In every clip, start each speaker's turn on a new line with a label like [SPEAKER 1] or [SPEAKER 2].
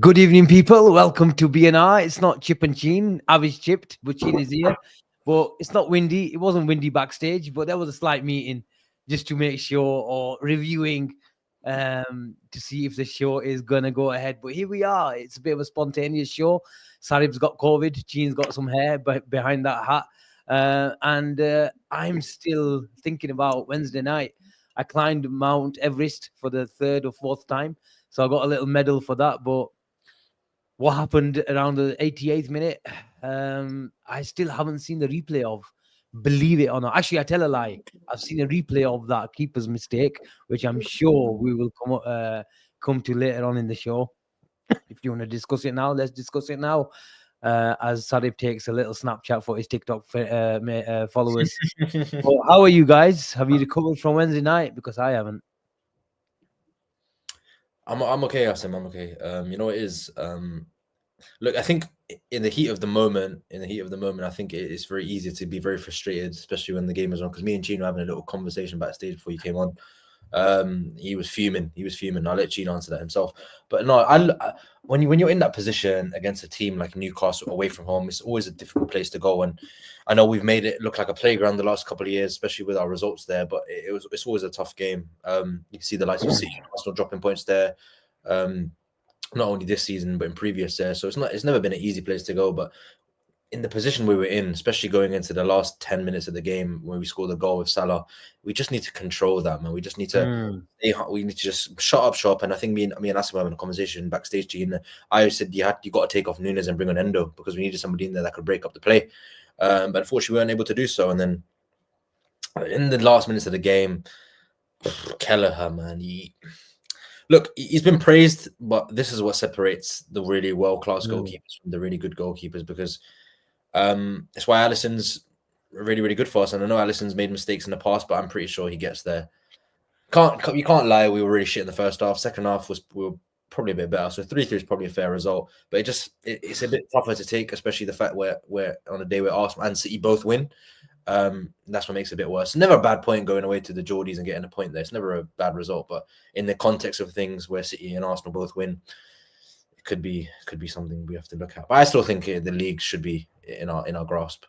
[SPEAKER 1] Good evening, people. Welcome to BNR. It's not Chip and Cheen. Avi's chipped, but Cheen is here. But it's not windy. It wasn't windy backstage, but there was a slight meeting just to make sure or reviewing to see if the show is going to go ahead. But here we are. It's a bit of a spontaneous show. Sarib's got COVID. Cheen's got some hair behind that hat. And I'm still thinking about Wednesday night. I climbed Mount Everest for the third or fourth time. So I got a little medal for that. But what happened around the 88th minute, I still haven't seen the replay of, believe it or not. Actually, I tell a lie. I've seen a replay of that keeper's mistake, which I'm sure we will come to later on in the show. If you want to discuss it now, let's discuss it now. As Sarib takes a little Snapchat for his TikTok followers. Well, how are you guys? Have you recovered from Wednesday night? Because I haven't.
[SPEAKER 2] I'm okay, Asim. I'm okay. You know what it is. Look, I think in the heat of the moment, I think it is very easy to be very frustrated, especially when the game is on. Because me and Gene were having a little conversation backstage before you came on. He was fuming. I'll let Gene answer that himself. But no, when you're in that position against a team like Newcastle away from home, it's always a difficult place to go. And I know we've made it look like a playground the last couple of years, especially with our results there. But it's always a tough game. You can see the likes of City, Arsenal dropping points there. Not only this season but in previous years. So it's never been an easy place to go. But in the position we were in, especially going into the last 10 minutes of the game when we scored the goal with Salah, we just need to control that, man. We just need to we need to just shut up shop. And I think me and Asim were having a conversation backstage, Gene. I said you got to take off Nunes and bring on Endo because we needed somebody in there that could break up the play. But unfortunately we weren't able to do so. And then in the last minutes of the game, Kelleher, man, he's been praised, but this is what separates the really world-class goalkeepers from the really good goalkeepers, because that's why Alisson's really, really good for us. And I know Alisson's made mistakes in the past, but I'm pretty sure he gets there. You can't lie. We were really shit in the first half. Second half we were probably a bit better. So 3-3 is probably a fair result. But it's a bit tougher to take, especially the fact we're on a day where Arsenal and City both win. That's what makes it a bit worse. Never a bad point going away to the Geordies and getting a point there. It's never a bad result. But in the context of things where City and Arsenal both win, it could be something we have to look at. But I still think the league should be in our grasp.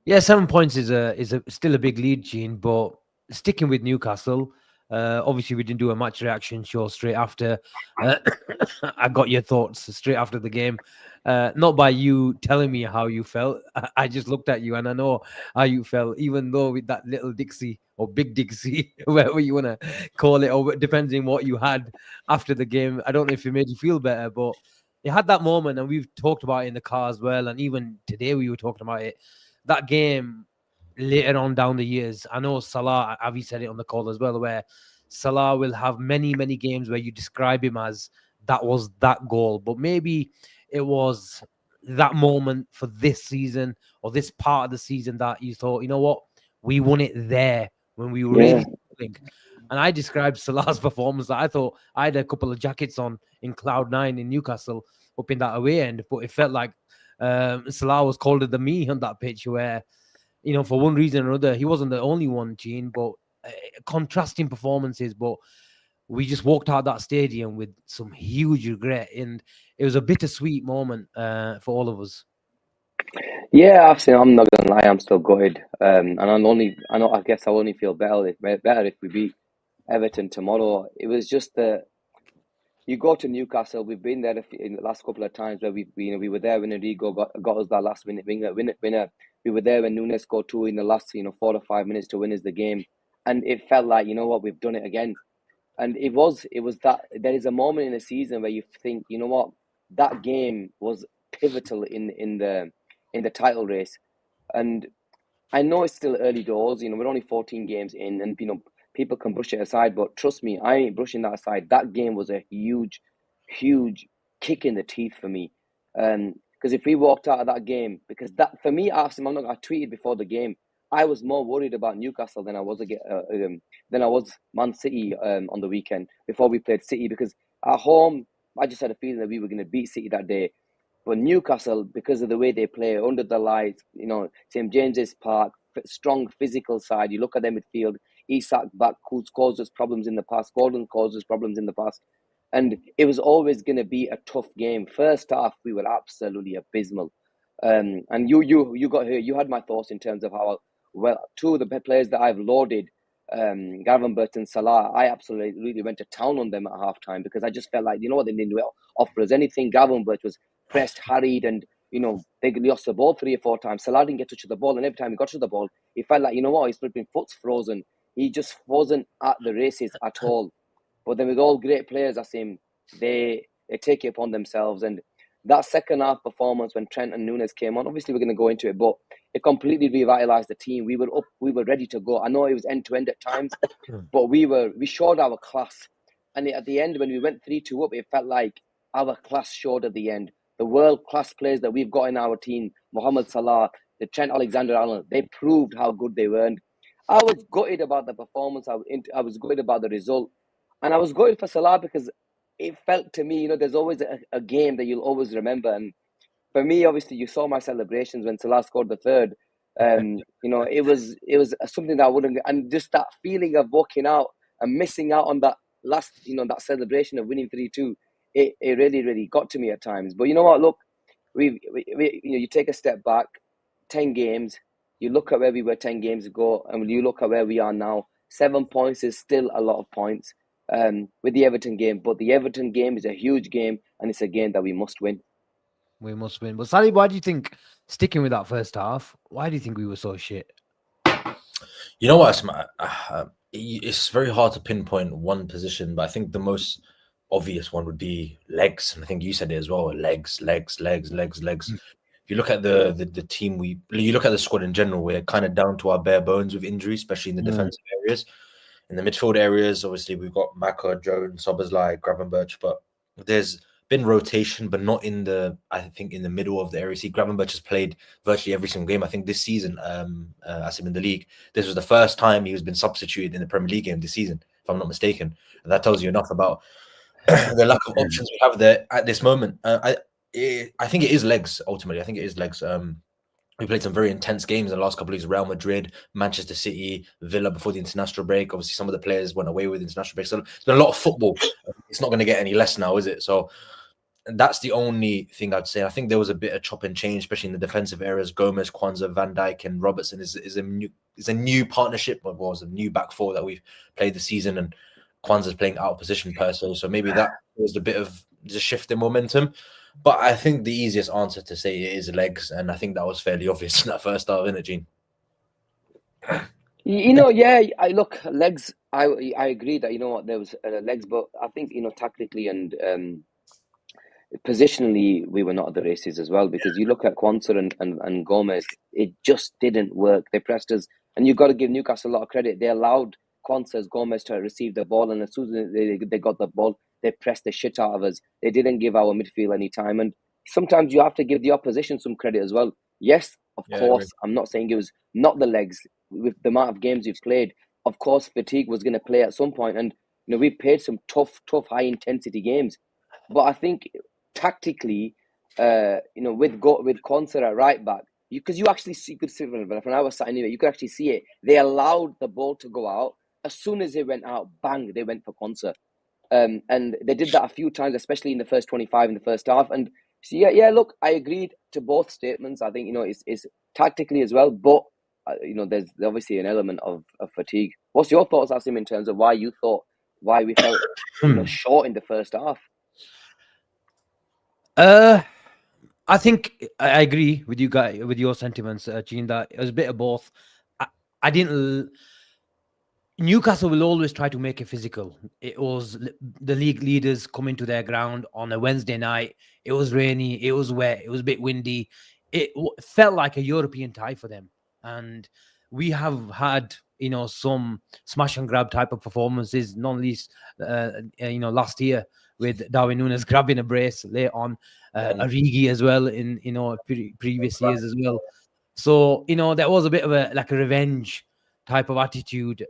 [SPEAKER 1] Yeah, 7 points is still a big lead, Gene. But sticking with Newcastle, obviously we didn't do a match reaction show straight after. I got your thoughts straight after the game, not by you telling me how you felt. I just looked at you and I know how you felt, even though with that little Dixie or big Dixie, whatever you want to call it, or depending what you had after the game. I don't know if it made you feel better, but you had that moment, and we've talked about it in the car as well, and even today we were talking about it. That game later on down the years, I know Salah, Avi said it on the call as well, where Salah will have many, many games where you describe him as that was that goal. But maybe it was that moment for this season or this part of the season that you thought, you know what, we won it there when we were really struggling. And I described Salah's performance. I thought I had a couple of jackets on in Cloud9 in Newcastle up in that away end, but it felt like Salah was colder than me on that pitch, where, you know, for one reason or another, he wasn't the only one, Gene, but contrasting performances. But we just walked out that stadium with some huge regret, and it was a bittersweet moment for all of us.
[SPEAKER 3] Yeah, I'm not gonna lie, I'm still gutted. And I guess I'll only feel better if we beat Everton tomorrow. It was just that you go to Newcastle. We've been there in the last couple of times where we were there when Enrico got us that last minute winner. We were there when Nunes scored 2 in the last 4 or 5 minutes to win us the game, and it felt like, you know what, we've done it again. And it was that there is a moment in a season where you think, you know what, that game was pivotal in the title race. And I know it's still early doors, we're only 14 games in, and people can brush it aside, but trust me, I ain't brushing that aside. That game was a huge, huge kick in the teeth for me. Because if we walked out of that game, because that, for me, I tweeted before the game, I was more worried about Newcastle than I was Man City on the weekend before we played City, because at home I just had a feeling that we were going to beat City that day. But Newcastle, because of the way they play under the lights, St James's Park, strong physical side. You look at their midfield, Isak back, who's caused us problems in the past. Gordon caused us problems in the past. and it was always going to be a tough game. First half, we were absolutely abysmal. And you got here. You had my thoughts in terms of how well two of the players that I've lauded, Gravenberch and Salah. I absolutely went to town on them at halftime because I just felt like, you know what, they didn't offer us anything. Gravenberch was pressed, harried, and they lost the ball 3 or 4 times. Salah didn't get touch of the ball, and every time he got to the ball, he felt like, you know what, his flipping foot's frozen. He just wasn't at the races at all. But then with all great players, Asim, they take it upon themselves. And that second half performance when Trent and Nunes came on, obviously we're going to go into it, but it completely revitalized the team. We were up, we were ready to go. I know it was end to end at times, but we showed our class. And at the end, when we went 3-2 up, it felt like our class showed at the end. The world class players that we've got in our team, Mohamed Salah, the Trent Alexander-Arnold, they proved how good they were. And I was gutted about the performance. I was gutted about the result. And I was gutted for Salah because it felt to me, there's always a game that you'll always remember. And for me, obviously, you saw my celebrations when Salah scored the third. It was something that I wouldn't, and just that feeling of walking out and missing out on that last, that celebration of winning 3-2, it really, really got to me at times. But you know what? Look, you take a step back, 10 games, you look at where we were 10 games ago, and you look at where we are now. 7 points is still a lot of points with the Everton game, but the Everton game is a huge game, and it's a game that we must win.
[SPEAKER 1] We must win. But Sarib, why do you think, sticking with that first half, why do you think we were so shit?
[SPEAKER 2] You know what, it's very hard to pinpoint one position, but I think the most obvious one would be legs. And I think you said it as well, legs. If you look at the team, you look at the squad in general, we're kind of down to our bare bones with injuries, especially in the defensive areas. In the midfield areas, obviously, we've got Maka, Jones, Szoboszlai, Gravenberch, but there's been rotation, but not in the middle of the area. See, Gravenberch has played virtually every single game. I think this season, Asim, in the league, this was the first time he was been substituted in the Premier League game this season, if I'm not mistaken. And that tells you enough about the lack of options we have there at this moment. I think it is legs, ultimately. I think it is legs. We played some very intense games in the last couple of weeks. Real Madrid, Manchester City, Villa before the international break. Obviously, some of the players went away with the international break. So there's been a lot of football. It's not going to get any less now, is it? So that's the only thing I'd say. I think there was a bit of chop and change, especially in the defensive areas. Gomez, Kwanzaa, Van Dijk, and Robertson is a new partnership. But was a new back four that we've played this season, and Kwanzaa's playing out of position per se. So maybe that was a bit of a shift in momentum. But I think the easiest answer to say it is legs, and I think that was fairly obvious in that first half, isn't it, Gene?
[SPEAKER 3] I look, legs. I agree that there was legs, but I think tactically and positionally we were not at the races as well, because you look at Kwanzaa and Gomez, it just didn't work. They pressed us, and you've got to give Newcastle a lot of credit. They allowed Kwanzaa, Gomez to receive the ball, and as soon as they got the ball, they pressed the shit out of us. They didn't give our midfield any time, and sometimes you have to give the opposition some credit as well. Yes, of course, I'm not saying it was not the legs. With the amount of games we've played, of course, fatigue was going to play at some point, and we played some tough, high intensity games. But I think tactically, with Kwanzaa at right back, because you actually see, when I was sat anyway, you could actually see it. They allowed the ball to go out. As soon as it went out, bang, they went for Kwanzaa. And they did that a few times, especially in the first 25 in the first half. And so, look, I agreed to both statements. I think, it's tactically as well, but, there's obviously an element of fatigue. What's your thoughts, Asim, in terms of why we felt short in the first half?
[SPEAKER 1] I think I agree with you guys, with your sentiments, Gene, that it was a bit of both. I didn't. Newcastle will always try to make it physical. It was the league leaders coming to their ground on a Wednesday night. It was rainy. It was wet. It was a bit windy. It felt like a European tie for them. And we have had, some smash and grab type of performances, not least, last year with Darwin Núñez grabbing a brace late on, Origi as well in, previous years as well. So, there was a bit of a revenge type of attitude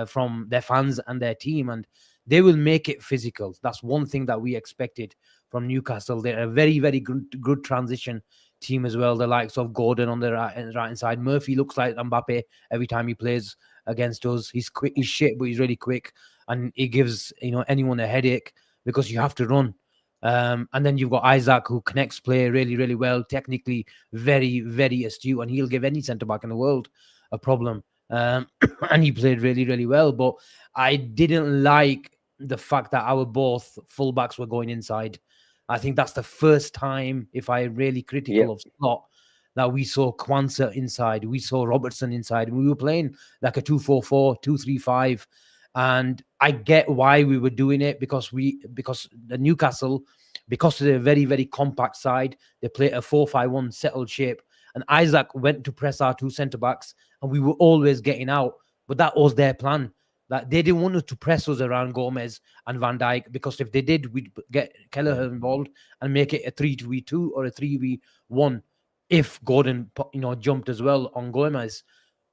[SPEAKER 1] from their fans and their team, and they will make it physical. That's one thing that we expected from Newcastle. They're a very, very good transition team as well. The likes of Gordon on the right side. Murphy looks like Mbappe every time he plays against us. He's quick, he's shit, but he's really quick, and he gives anyone a headache because you have to run. And then you've got Isaac, who connects play really, really well, technically very, very astute, and he'll give any centre back in the world a problem. And he played really, really well. But I didn't like the fact that our both fullbacks were going inside. I think that's the first time, if I'm really critical of Slot, that we saw Kwanzaa inside, we saw Robertson inside. We were playing like a 2-4-4, 2-3-5. And I get why we were doing it, because the Newcastle, because they're a very, very compact side, they play a 4-5-1 settled shape. And Isaac went to press our two centre backs, and we were always getting out. But that was their plan. That they didn't want us to press us around Gomez and Van Dijk, because if they did, we'd get Kelleher involved and make it a 3-2 or a 3v1 if Gordon, jumped as well on Gomez.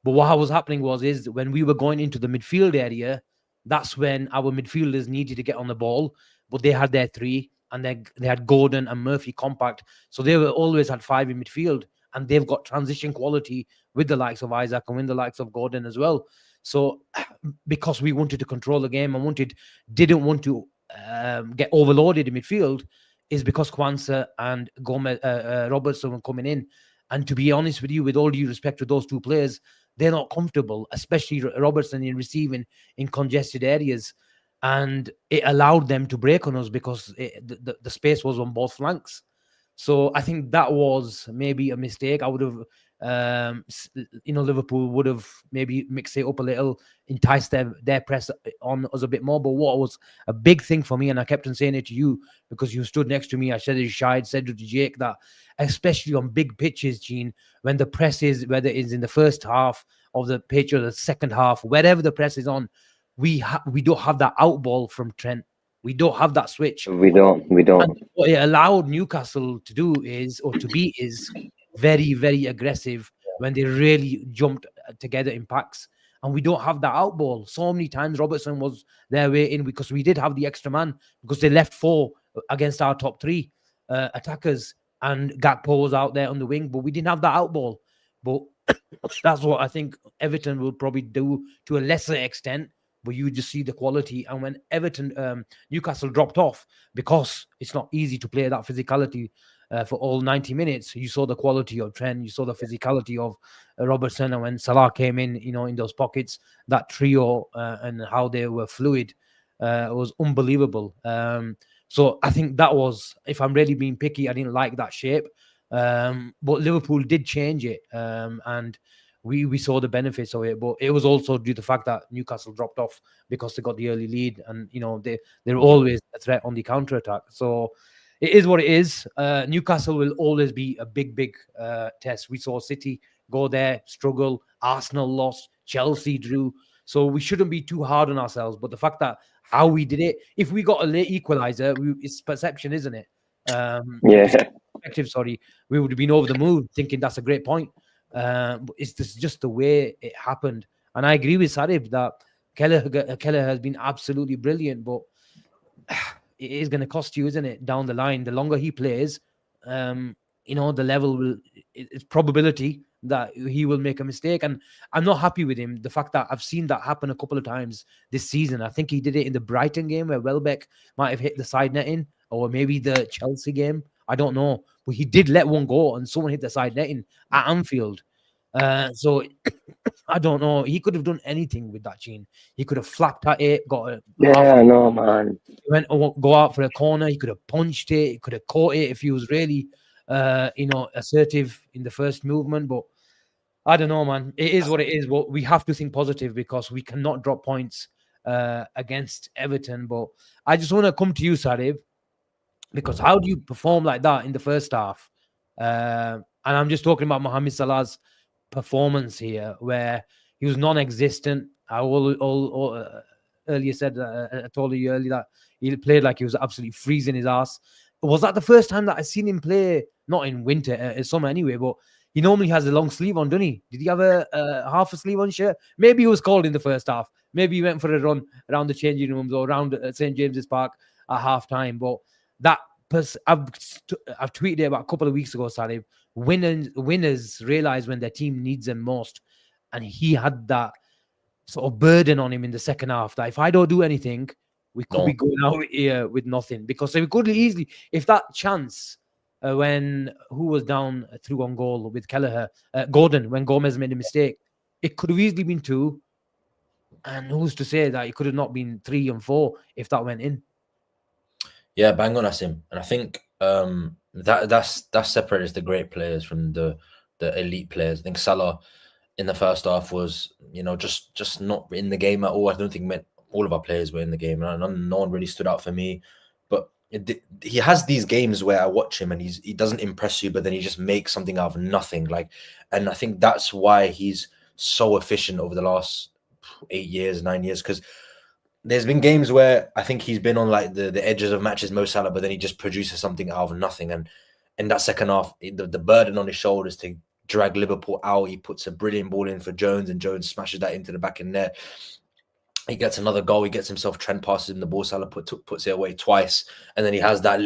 [SPEAKER 1] But what was happening is when we were going into the midfield area, that's when our midfielders needed to get on the ball, but they had their three, and they had Gordon and Murphy compact. So they always had five in midfield, and they've got transition quality with the likes of Isaac and with the likes of Gordon as well. So because we wanted to control the game and didn't want to get overloaded in midfield, is because Kwanzaa and Gomez, Robertson were coming in. And to be honest with you, with all due respect to those two players, they're not comfortable, especially Robertson, in receiving in congested areas. And it allowed them to break on us because the space was on both flanks. So I think that was maybe a mistake. I would have, Liverpool would have maybe mixed it up a little, enticed their press on us a bit more. But what was a big thing for me, and I kept on saying it to you because you stood next to me, I said it to Shahid, said it to Jake, that especially on big pitches, Gene, when the press is, whether it's in the first half of the pitch or the second half, wherever the press is on, we don't have that out ball from Trent. We don't have that switch.
[SPEAKER 3] We don't.
[SPEAKER 1] And what it allowed Newcastle to do is very, very aggressive when they really jumped together in packs. And we don't have that out ball. So many times Robertson was their way in because we did have the extra man, because they left four against our top three attackers, and Gakpo was out there on the wing, but we didn't have that out ball. But that's what I think Everton will probably do to a lesser extent. But you just see the quality. And when Newcastle dropped off, because it's not easy to play that physicality for all 90 minutes, you saw the quality of Trent, you saw the physicality of Robertson, and when Salah came in, in those pockets, that trio and how they were fluid was unbelievable. So I think that was, if I'm really being picky, I didn't like that shape. But Liverpool did change it, and we saw the benefits of it. But it was also due to the fact that Newcastle dropped off because they got the early lead, and they're always a threat on the counter attack. So it is what it is. Newcastle will always be a big test. We saw City go there, struggle. Arsenal lost. Chelsea drew. So we shouldn't be too hard on ourselves. But the fact that how we did it, if we got a late equalizer, it's perception, isn't it? Sorry, we would have been over the moon thinking that's a great point. But it's just the way it happened. And I agree with Sarib that Kelleher has been absolutely brilliant, but it is going to cost you, isn't it, down the line? The longer he plays, the level will, it's probability that he will make a mistake. And I'm not happy with him. The fact that I've seen that happen a couple of times this season. I think he did it in the Brighton game where Welbeck might have hit the side netting, or maybe the Chelsea game. I don't know. But he did let one go and someone hit the side netting at Anfield. So I don't know. He could have done anything with that, Gene. He could have flapped at it,
[SPEAKER 3] man.
[SPEAKER 1] He went go out for a corner. He could have punched it. He could have caught it if he was really, assertive in the first movement. But I don't know, man. It is what it is. But we have to think positive because we cannot drop points against Everton. But I just want to come to you, Sarib, because how do you perform like that in the first half? And I'm just talking about Mohamed Salah's performance here, where he was non-existent. I earlier said, I told you earlier that he played like he was absolutely freezing his ass. Was that the first time that I seen him play? Not in winter, summer anyway, but he normally has a long sleeve on, doesn't he? Did he have a half a sleeve on shirt? Maybe he was cold in the first half. Maybe he went for a run around the changing rooms or around St. James's Park at half time. But that I've tweeted it about a couple of weeks ago, Sarib. Winners realize when their team needs them most, and he had that sort of burden on him in the second half that if I don't do anything, we could be going out here with nothing, because we could easily, if that chance when who was down through on goal with Kelleher, Gordon, when Gomez made a mistake, it could have easily been 2. And who's to say that it could have not been 3 and 4 if that went in?
[SPEAKER 2] Yeah, bang on Asim. And I think that separates the great players from the elite players. I think Salah in the first half was, just not in the game at all. I don't think all of our players were in the game, and no one really stood out for me. But he has these games where I watch him and he doesn't impress you, but then he just makes something out of nothing. And I think that's why he's so efficient over the last 8 years, 9 years, because there's been games where I think he's been on like the edges of matches, Mo Salah, but then he just produces something out of nothing. And in that second half, the burden on his shoulders to drag Liverpool out, he puts a brilliant ball in for Jones, and Jones smashes that into the back of the net. He gets another goal. He gets himself, Trent passes him the ball. Salah puts it away twice, and then he has that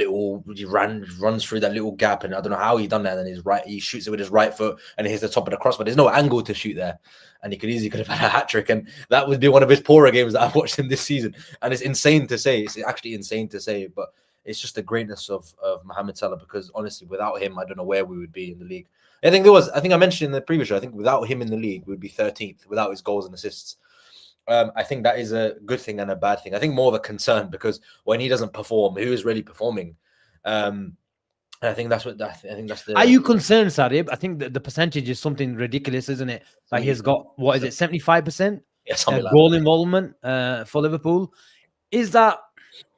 [SPEAKER 2] runs through that little gap, and I don't know how he done that. And then he shoots it with his right foot, and it hits the top of the cross. But there's no angle to shoot there, and he could have had a hat trick. And that would be one of his poorer games that I've watched him this season. And it's insane to say. It's actually insane to say, but it's just the greatness of Mohamed Salah. Because honestly, without him, I don't know where we would be in the league. I think I mentioned in the previous show, I think without him in the league, we'd be 13th without his goals and assists. I think that is a good thing and a bad thing. I think more of a concern, because when he doesn't perform, who is really performing? And I think that's what
[SPEAKER 1] Are you concerned, Sarib? I think the percentage is something ridiculous, isn't it? Like he's got, what is it, 75% goal involvement for Liverpool. Is that,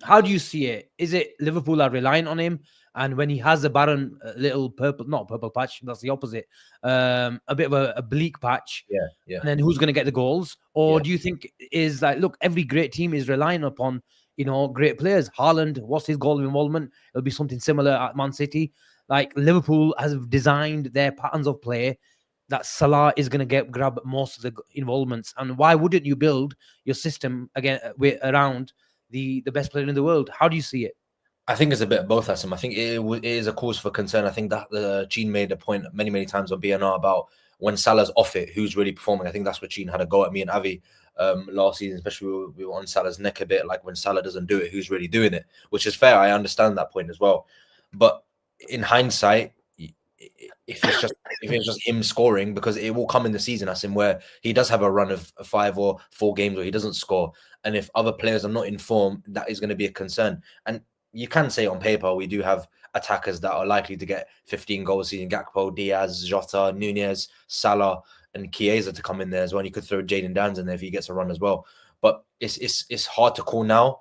[SPEAKER 1] how do you see it? Is it Liverpool are relying on him, and when he has a barren little not purple patch, that's the opposite, a bit of a bleak patch,
[SPEAKER 2] yeah,
[SPEAKER 1] and then who's going to get the goals? Or do you think is like, look, every great team is relying upon great players? Haaland, what's his goal involvement? It'll be something similar at Man City. Like Liverpool has designed their patterns of play that Salah is going to grab most of the involvements. And why wouldn't you build your system again around the best player in the world? How do you see it?
[SPEAKER 2] I think it's a bit of both, Asim. I think it is a cause for concern. I think that Gene made a point many times on BNR about when Salah's off it, who's really performing. I think that's what Gene had a go at me and Avi last season, especially we were on Salah's neck a bit. Like when Salah doesn't do it, who's really doing it? Which is fair. I understand that point as well. But in hindsight, if it's just him scoring, because it will come in the season, Asim, where he does have a run of 5 or 4 games where he doesn't score, and if other players are not in form, that is going to be a concern. And you can say on paper we do have attackers that are likely to get 15 goals a season: Gakpo, Diaz, Jota, Nunez, Salah, and Chiesa to come in there as well. And you could throw Jayden Downs in there if he gets a run as well. But it's hard to call now,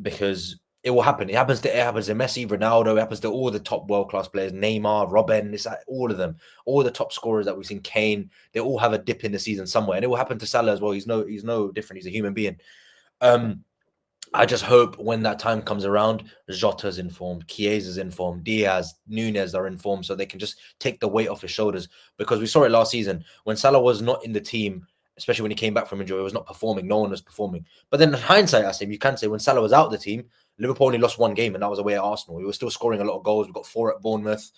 [SPEAKER 2] because it will happen. It happens to Messi, Ronaldo. It happens to all the top world-class players, Neymar, Robben. It's like all of them, all the top scorers that we've seen, Kane. They all have a dip in the season somewhere, and it will happen to Salah as well. He's no different. He's a human being. I just hope when that time comes around, Jota's informed, Chiesa's informed, Diaz, Nunez are informed, so they can just take the weight off his shoulders. Because we saw it last season when Salah was not in the team, especially when he came back from injury, he was not performing. No one was performing. But then in hindsight, Asim, you can say when Salah was out of the team, Liverpool only lost 1 game, and that was away at Arsenal. We were still scoring a lot of goals. We got 4 at Bournemouth.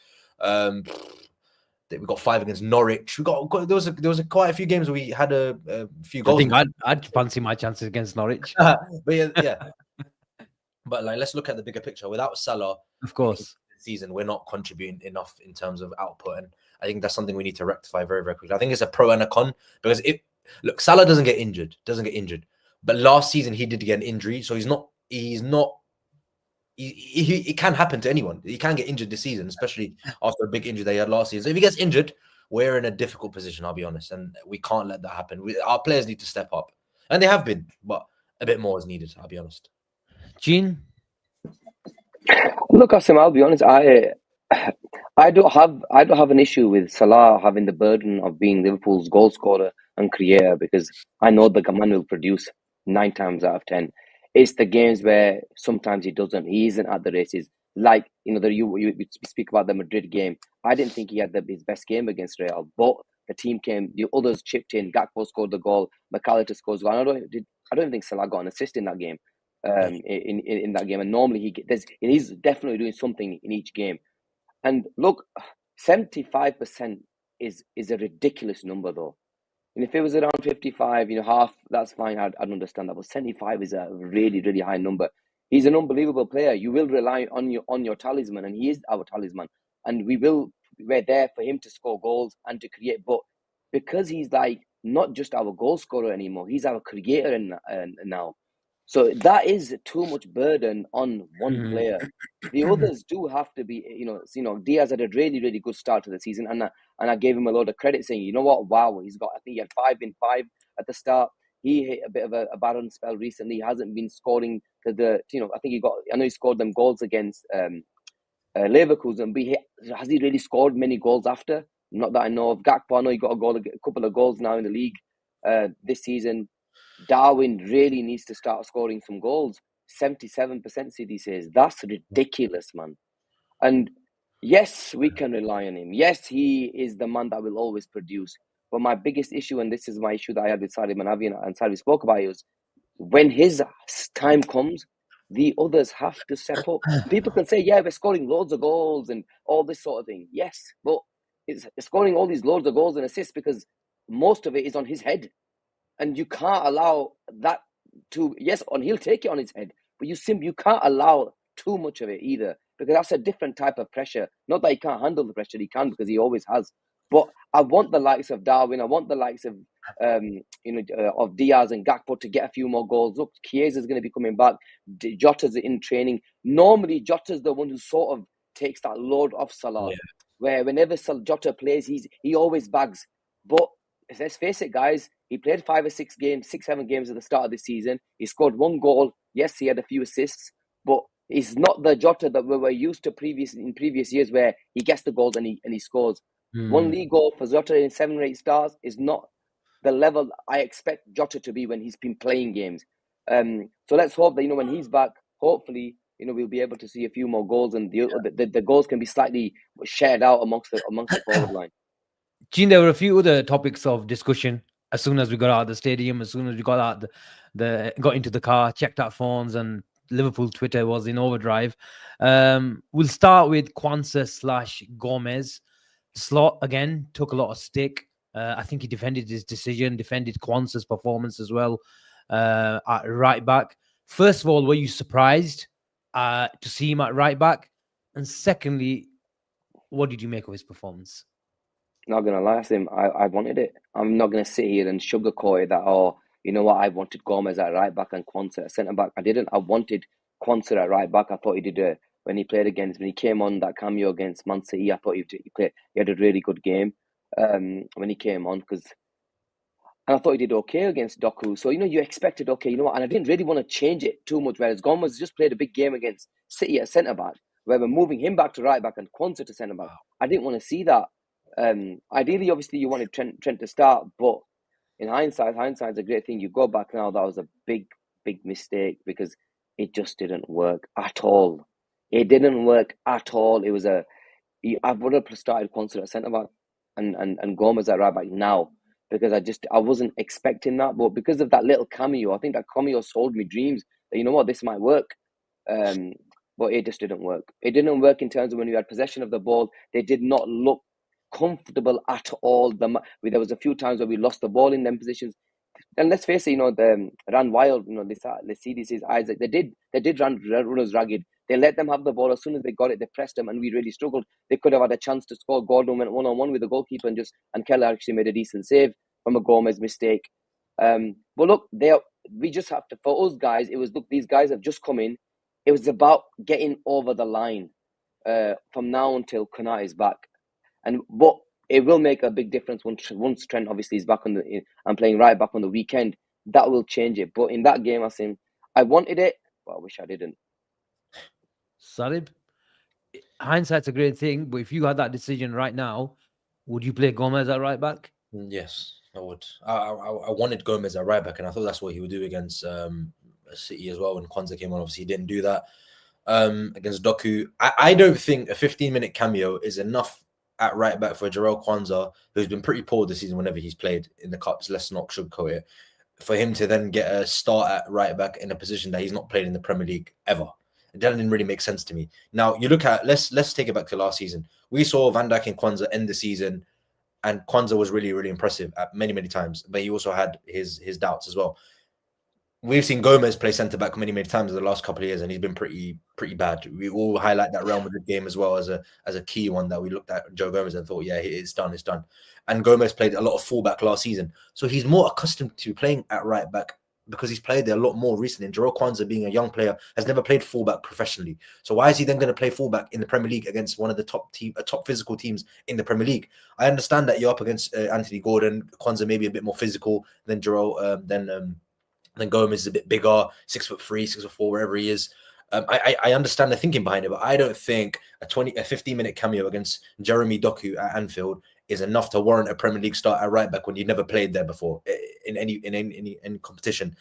[SPEAKER 2] We got 5 against Norwich. There was quite a few games where we had a few goals.
[SPEAKER 1] I think I'd fancy my chances against Norwich.
[SPEAKER 2] But yeah. But like, let's look at the bigger picture. Without Salah,
[SPEAKER 1] of course,
[SPEAKER 2] this season we're not contributing enough in terms of output, and I think that's something we need to rectify very, very quickly. I think it's a pro and a con, because Salah doesn't get injured, but last season he did get an injury, so it can happen to anyone. He can get injured this season, especially after a big injury they had last season. So if he gets injured, we're in a difficult position, I'll be honest, and we can't let that happen. Our players need to step up, and they have been, but a bit more is needed, I'll be honest.
[SPEAKER 1] Gene?
[SPEAKER 3] Look, Asim, I'll be honest. I don't have an issue with Salah having the burden of being Liverpool's goal scorer and creator, because I know the man will produce 9 times out of 10. It's the games where sometimes he doesn't. He isn't at the races. Like, you speak about the Madrid game. I didn't think he had his best game against Real, but the team came, the others chipped in. Gakpo scored the goal. McAllister scores the goal. I don't think Salah got an assist in that game. In that game, and normally he's definitely doing something in each game. And look, 75% is a ridiculous number, though. And if it was around 55, half, that's fine. I'd understand that. But 75 is a really, really high number. He's an unbelievable player. You will rely on your talisman, and he is our talisman. And we're there for him to score goals and to create. But because he's like not just our goal scorer anymore, he's our creator now. So that is too much burden on one player. The others do have to be, Diaz had a really, really good start to the season, and I gave him a lot of credit, saying, you know what, wow, I think he had 5 in 5 at the start. He hit a bit of a barren spell recently. He hasn't been scoring I think I know he scored them goals against Leverkusen, but has he really scored many goals after? Not that I know of. Gakpo, I know he got a couple of goals now in the league this season. Darwin really needs to start scoring some goals. 77% CD says. That's ridiculous, man. And yes, we can rely on him. Yes, he is the man that will always produce. But my biggest issue, and this is my issue that I had with Sarib and Avi, and Sarib spoke about it, was when his time comes, the others have to step up. People can say, yeah, we're scoring loads of goals and all this sort of thing. Yes, but it's scoring all these loads of goals and assists because most of it is on his head. And you can't allow that he'll take it on his head, but you can't allow too much of it either, because that's a different type of pressure. Not that he can't handle the pressure, he can, because he always has. But I want the likes of Darwin, I want the likes of of Diaz and Gakpo to get a few more goals. Look, Chiesa's going to be coming back. Jota's in training. Normally, Jota's the one who sort of takes that load off Salah, where whenever Jota plays, he always bags. But let's face it, guys, he played 5 or 6 games, 6, 7 games at the start of the season. He scored 1 goal. Yes, he had a few assists, but he's not the Jota that we were used to in previous years, where he gets the goals and he scores. 1 league goal for Jota in 7 or 8 stars is not the level I expect Jota to be when he's been playing games. So let's hope that when he's back, hopefully we'll be able to see a few more goals, and the goals can be slightly shared out amongst the forward line.
[SPEAKER 1] Gene, there were a few other topics of discussion as soon as we got out of the stadium, as soon as we got out got into the car, checked our phones, and Liverpool Twitter was in overdrive. We'll start with Kwanzaa/Gomez. Slot again took a lot of stick. I think he defended his decision, defended Kwanzaa's performance as well at right back. First of all, were you surprised to see him at right back? And secondly, what did you make of his performance?
[SPEAKER 3] Not gonna lie, Asim, I wanted it. I'm not gonna sit here and sugarcoat it that, oh, you know what, I wanted Gomez at right back and Kwanzaa at centre back. I didn't. I wanted Kwanzaa at right back. I thought he did when he came on that cameo against Man City. I thought he had a really good game when he came on, and I thought he did okay against Doku. So you expected okay, and I didn't really want to change it too much. Whereas Gomez just played a big game against City at centre back, where we're moving him back to right back and Kwanzaa to centre back. I didn't want to see that. Ideally, obviously, you wanted Trent to start, but in hindsight's a great thing. You go back now, that was a big mistake, because it just didn't work at all. It didn't work at all. It was I would have started Kwanzaa at centre back and Gomez at right back now, because I wasn't expecting that. But because of that little cameo, I think that cameo sold me dreams that this might work. But it just didn't work. It didn't work in terms of when we had possession of the ball. They did not look comfortable at all. There was a few times where we lost the ball in them positions, and let's face it, they ran wild. Let's see this is Isaac. They did run us ragged. They let them have the ball. As soon as they got it, they pressed them, and we really struggled. They could have had a chance to score. Gordon went 1-on-1 with the goalkeeper, and Keller actually made a decent save from a Gomez mistake. But look, we just have to, for us guys, it was, look, these guys have just come in. It was about getting over the line from now until Konate is back. But it will make a big difference once Trent obviously is back and playing right back on the weekend. That will change it. But in that game, I wanted it, but I wish I didn't.
[SPEAKER 1] Sarib, hindsight's a great thing, but if you had that decision right now, would you play Gomez at right back?
[SPEAKER 2] Yes, I would. I wanted Gomez at right back, and I thought that's what he would do against City as well. When Kwanzaa came on, obviously he didn't do that against Doku. I don't think a 15-minute cameo is enough at right back for Jarell Kwanzaa, who's been pretty poor this season whenever he's played in the cups. Let's not sugarcoat it. For him to then get a start at right back in a position that he's not played in the Premier League ever, it didn't really make sense to me. Now you look at let's take it back to last season. We saw Van Dijk and Kwanzaa end the season And Kwanzaa was really, really impressive at many times, but he also had his doubts as well. We've seen Gomez play centre back many times in the last couple of years, and he's been pretty bad. We all highlight that Real Madrid game as well as a key one that we looked at Joe Gomez and thought, yeah, it's done. And Gomez played a lot of fullback last season, so he's more accustomed to playing at right back because he's played there a lot more recently. And Jarrell Kwanzaa, being a young player, has never played fullback professionally. So why is he then going to play fullback in the Premier League against one of the top physical teams in the Premier League? I understand that you're up against Anthony Gordon. Kwanzaa may be a bit more physical than Jarrell, then Gomez is a bit bigger, 6'3", 6'4", wherever he is. I understand the thinking behind it, but I don't think a 15-minute cameo against Jeremy Doku at Anfield is enough to warrant a Premier League start at right back when you've never played there before in any competition.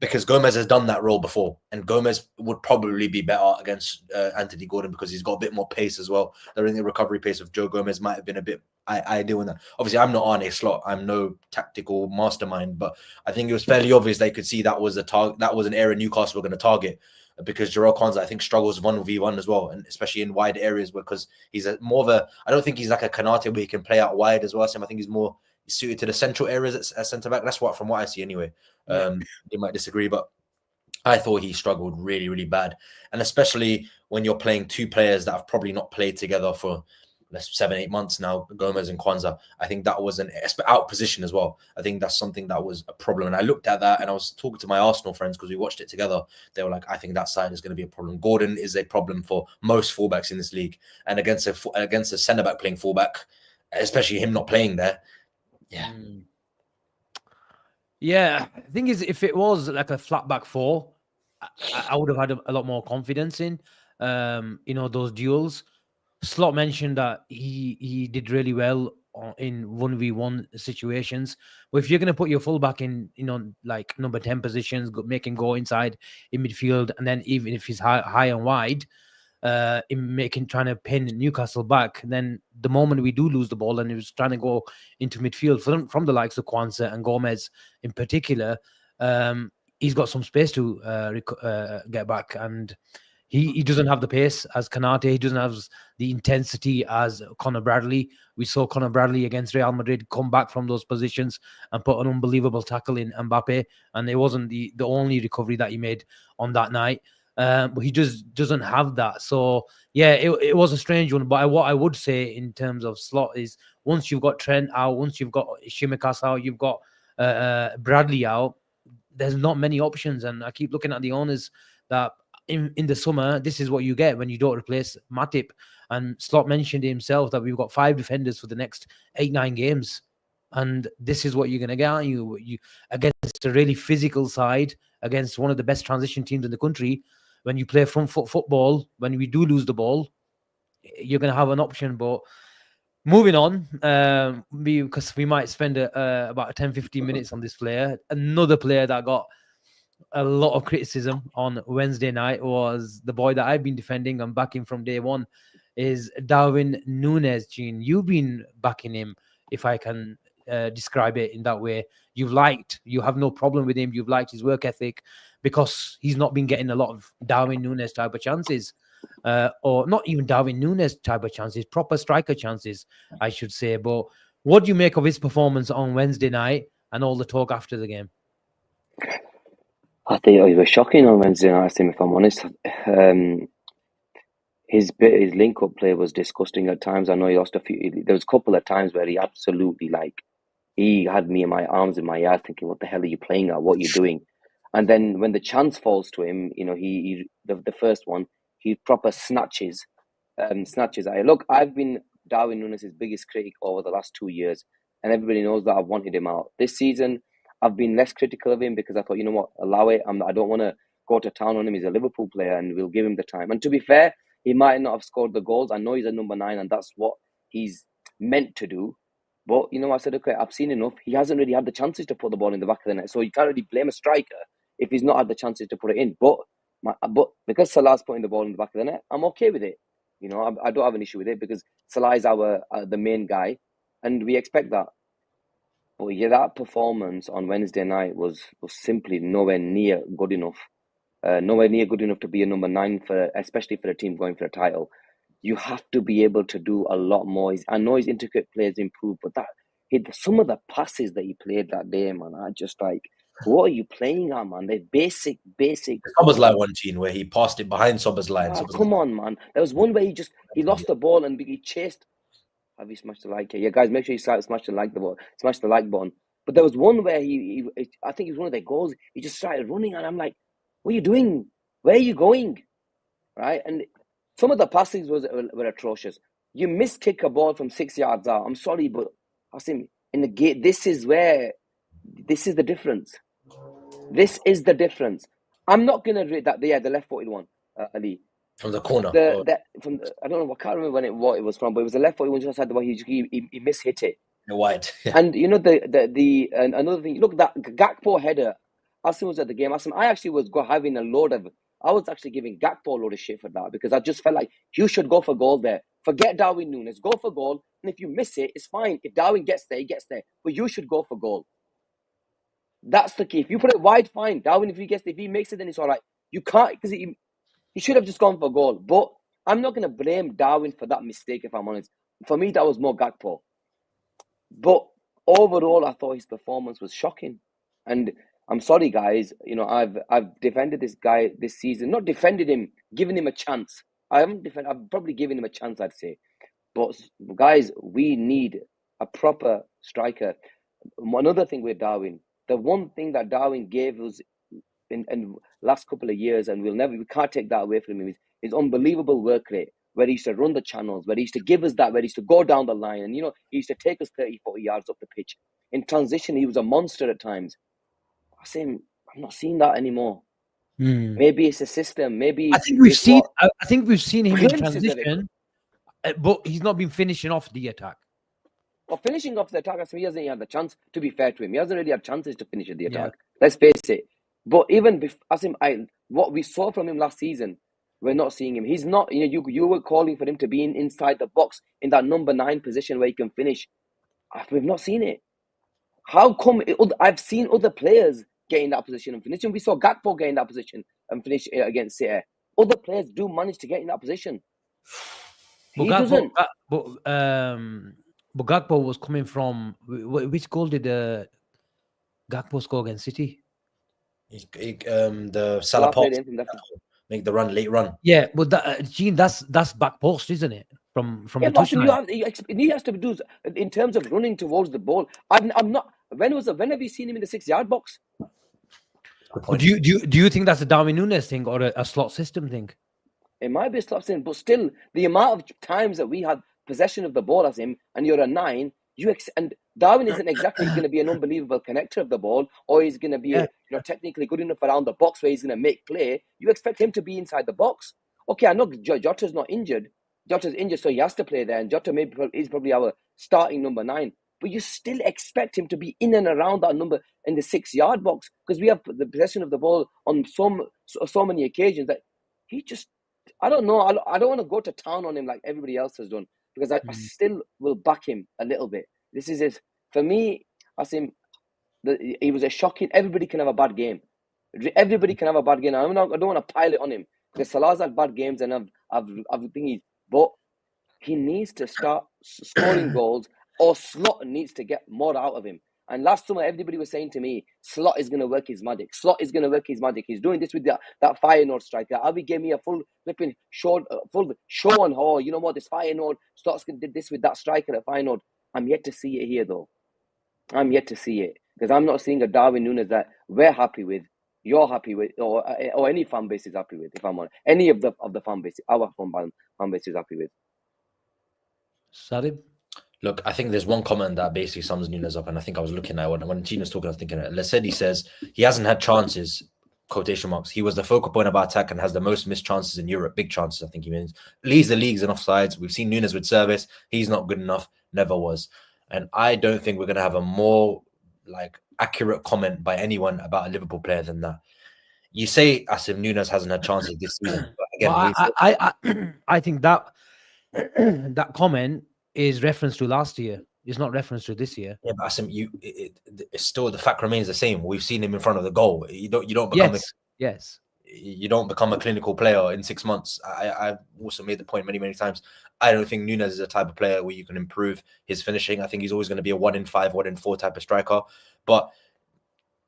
[SPEAKER 2] Because Gomez has done that role before, and Gomez would probably be better against Anthony Gordon because he's got a bit more pace as well. The recovery pace of Joe Gomez might have been a bit ideal in that. Obviously, I'm not Arne Slot. I'm no tactical mastermind, but I think it was fairly obvious they could see that was that was an area Newcastle were going to target, because Jarrell Kwanzaa, I think, struggles 1v1 as well, and especially in wide areas, because he's more of a. I don't think he's like a Kanate where he can play out wide as well. So I think he's more suited to the central areas at centre back. That's from what I see anyway. You might disagree, but I thought he struggled really bad, and especially when you're playing two players that have probably not played together for 7-8 months now, Gomez and Kwanzaa. I think that was an out position as well. I think that's something that was a problem. And I looked at that and I was talking to my Arsenal friends because we watched it together. They were like, I think that side is going to be a problem. Gordon is a problem for most fullbacks in this league. And against a centre-back playing fullback, especially him not playing there, yeah.
[SPEAKER 1] Yeah, the thing is, if it was like a flat back four, I would have had a lot more confidence in, those duels. Slot mentioned that he did really well in 1v1 situations. But if you're going to put your fullback in, like number 10 positions, make him go inside in midfield, and then even if he's high and wide, trying to pin Newcastle back, then the moment we do lose the ball and he was trying to go into midfield from the likes of Kwanzaa and Gomez in particular, he's got some space to get back, and he doesn't have the pace as Kanate. He doesn't have the intensity as Conor Bradley. We saw Conor Bradley against Real Madrid come back from those positions and put an unbelievable tackle in Mbappe, and it wasn't the only recovery that he made on that night. But he just doesn't have that. So yeah, it was a strange one. But what I would say in terms of Slot is, once you've got Trent out, once you've got Shimikas out, you've got Bradley out, there's not many options. And I keep looking at the owners that in the summer, this is what you get when you don't replace Matip. And Slot mentioned himself that we've got 5 defenders for the next 8-9 games. And this is what you're going to get, aren't you? Against a really physical side, against one of the best transition teams in the country. When you play front foot football, when we do lose the ball, you're going to have an option. But moving on, because we might spend about 10-15 minutes on this player. Another player that got a lot of criticism on Wednesday night was the boy that I've been defending and backing from day one, is Darwin Núñez. Gene, you've been backing him, if I can describe it in that way. You have no problem with him. You've liked his work ethic, because he's not been getting a lot of Darwin Núñez type of chances, or not even Darwin Núñez type of chances, proper striker chances, I should say. But what do you make of his performance on Wednesday night and all the talk after the game?
[SPEAKER 3] I think he was shocking on Wednesday night, if I'm honest. His link-up play was disgusting at times. I know he lost a few. There was a couple of times where he absolutely, he had me in my arms in my yard thinking, what the hell are you playing at? What are you doing? And then when the chance falls to him, the first one, he proper snatches at it. Look, I've been Darwin Núñez's biggest critic over the last 2 years, and everybody knows that I've wanted him out. This season, I've been less critical of him because I thought, you know what, allow it. I don't want to go to town on him. He's a Liverpool player, and we'll give him the time. And to be fair, he might not have scored the goals. I know he's a number 9, and that's what he's meant to do. But, I said, okay, I've seen enough. He hasn't really had the chances to put the ball in the back of the net. So you can't really blame a striker if he's not had the chances to put it in. But because Salah's putting the ball in the back of the net, I'm okay with it. I don't have an issue with it because Salah is the main guy, and we expect that. But yeah, that performance on Wednesday night was simply nowhere near good enough. Nowhere near good enough to be a number 9, especially for a team going for a title. You have to be able to do a lot more. I know his intricate plays improved, but some of the passes that he played that day, man, I just like, what are you playing at, man? They're basic.
[SPEAKER 2] Sober's line one, Gene, where he passed it behind Sober's line.
[SPEAKER 3] Come on, man. There was one where he lost the ball and he chased. Have you smashed the like? Yeah, guys, make sure you smash the like button. But there was one where I think it was one of their goals. He just started running, and I'm like, what are you doing? Where are you going? Right? And some of the passes were atrocious. You kick a ball from 6 yards out. I'm sorry, but Asim, in the game, this is the difference. This is the difference. I'm not gonna rate that. The left-footed one, Ali.
[SPEAKER 2] From the corner.
[SPEAKER 3] I don't know. I can't remember what it was from, but it was a left-footed one. Just had the way he mishit it.
[SPEAKER 2] Wide. Yeah.
[SPEAKER 3] And you know and another thing. Look, that Gakpo header. Asim was at the game. Asim, I actually was having a load of. I was actually giving Gakpo a load of shit for that because I just felt like you should go for goal there. Forget Darwin Núñez. Go for goal. And if you miss it, it's fine. If Darwin gets there, he gets there. But you should go for goal. That's the key. If you put it wide, fine. Darwin, if he makes it, then it's all right. You can't, because he should have just gone for goal. But I'm not going to blame Darwin for that mistake, if I'm honest. For me, that was more Gakpo. But overall, I thought his performance was shocking. And I'm sorry, guys. You know, I've defended this guy this season. Not defended him, given him a chance. I've probably given him a chance, I'd say. But guys, we need a proper striker. Another thing with Darwin, the one thing that Darwin gave us in last couple of years, and we can't take that away from him, is his unbelievable work rate, where he used to run the channels, where he used to give us that, where he used to go down the line, and, you know, he used to take us 30, 40 yards up the pitch. In transition, he was a monster at times. I'm not seeing that anymore. Maybe it's a system. Maybe
[SPEAKER 1] I think we've seen him in transition, but he's not been finishing off the attack.
[SPEAKER 3] Well, finishing off the attack, he hasn't had the chance. To be fair to him, he hasn't really had chances to finish the attack. Yeah. Let's face it. But even what we saw from him last season, we're not seeing him. He's not. You know, you were calling for him to be inside the box in that number 9 position where he can finish. We've not seen it. How come? I've seen other players get in that position and finish. And we saw Gakpo get in that position and finish against City. Other players do manage to get in that position. He doesn't.
[SPEAKER 1] But Gakpo was coming from which goal did Gakpo score against City?
[SPEAKER 2] The Salah pass, make the late run.
[SPEAKER 1] Yeah, but Gene, that's back post, isn't it? From the touchline.
[SPEAKER 3] He has to do in terms of running towards the ball. I'm not. When have you seen him in the 6-yard box?
[SPEAKER 1] Do you think that's a Darwin Núñez thing or a slot system thing?
[SPEAKER 3] It might be a slot system, but still, the amount of times that we had possession of the ball as him, and you're a 9, and Darwin isn't exactly going to be an unbelievable connector of the ball, or he's going to be technically good enough around the box where he's going to make play. You expect him to be inside the box. Okay, I know Jota's not injured. Jota's injured, so he has to play there, and Jota is probably our starting number 9. But you still expect him to be in and around that number in the 6-yard box, because we have the possession of the ball on so many occasions that he just, I don't know. I don't want to go to town on him like everybody else has done, because I still will back him a little bit. This is it. For me, Asim, he was a shocking. Everybody can have a bad game. Everybody can have a bad game. I don't want to pile it on him, because Salah's had bad games, and I've thinking, but he needs to start scoring goals, or Slot needs to get more out of him. And last summer, everybody was saying to me, Slot is going to work his magic. Slot is going to work his magic. He's doing this with that Feyenoord striker. Abi gave me a full show on how, you know what, this Feyenoord, Slot did this with that striker at Feyenoord. I'm yet to see it here, though. I'm yet to see it, because I'm not seeing a Darwin Núñez that we're happy with, you're happy with, or any fan base is happy with, if I'm honest. Any of the fan base, our fan base is happy with.
[SPEAKER 1] Sarib?
[SPEAKER 2] Look, I think there's one comment that basically sums Núñez up, and I think I was looking at when Gina's talking, I was thinking, Lesedi says he hasn't had chances, quotation marks. He was the focal point of our attack and has the most missed chances in Europe. Big chances, I think he means. Leads the leagues in offsides. We've seen Núñez with service. He's not good enough. Never was. And I don't think we're going to have a more accurate comment by anyone about a Liverpool player than that. You say Asim Núñez hasn't had chances this season, but again,
[SPEAKER 1] I think that that comment is reference to last year. It's not reference to this year.
[SPEAKER 2] Yeah, but Asim, it's still, the fact remains the same. We've seen him in front of the goal. You don't become.
[SPEAKER 1] Yes.
[SPEAKER 2] you don't become a clinical player in 6 months. I've also made the point many times. I don't think Nunes is the type of player where you can improve his finishing. I think he's always going to be a 1 in 5, 1 in 4 type of striker. But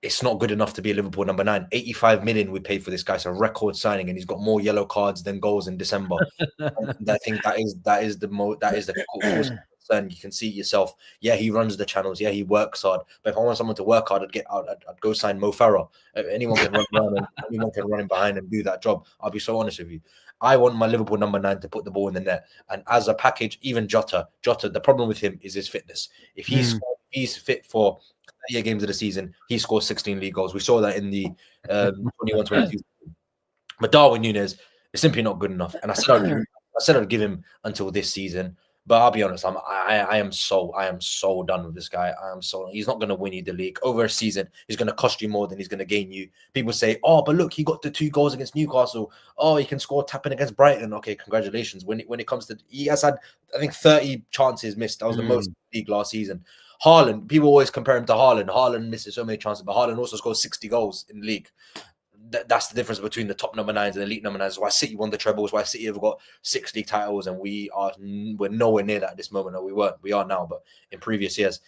[SPEAKER 2] it's not good enough to be a Liverpool number 9. 85 million we paid for this guy. It's a record signing, and he's got more yellow cards than goals in December. And I think that is the cause of concern. You can see it yourself. Yeah, he runs the channels. Yeah, he works hard. But if I want someone to work hard, I'd go sign Mo Farah. Anyone can run around and anyone can run in behind and do that job. I'll be so honest with you. I want my Liverpool number 9 to put the ball in the net. And as a package, even Jota, the problem with him is his fitness. If he's fit for 30 games of the season, he scores 16 league goals. We saw that in the 21-22. But Darwin Núñez is simply not good enough. And I said I'd give him until this season. But I'll be honest, I am so done with this guy. He's not going to win you the league. Over a season, he's going to cost you more than he's going to gain you. People say, oh, but look, he got the 2 goals against Newcastle. Oh, he can score tapping against Brighton. Okay, congratulations. When it comes to, he has had, I think, 30 chances missed. That was the most in the league last season. Haaland, people always compare him to Haaland. Haaland misses so many chances, but Haaland also scores 60 goals in the league. That's the difference between the top number 9s and elite number 9s. That's why City won the trebles, why City have got 6 league titles, and we're nowhere near that at this moment. No, we weren't. We are now, but in previous years.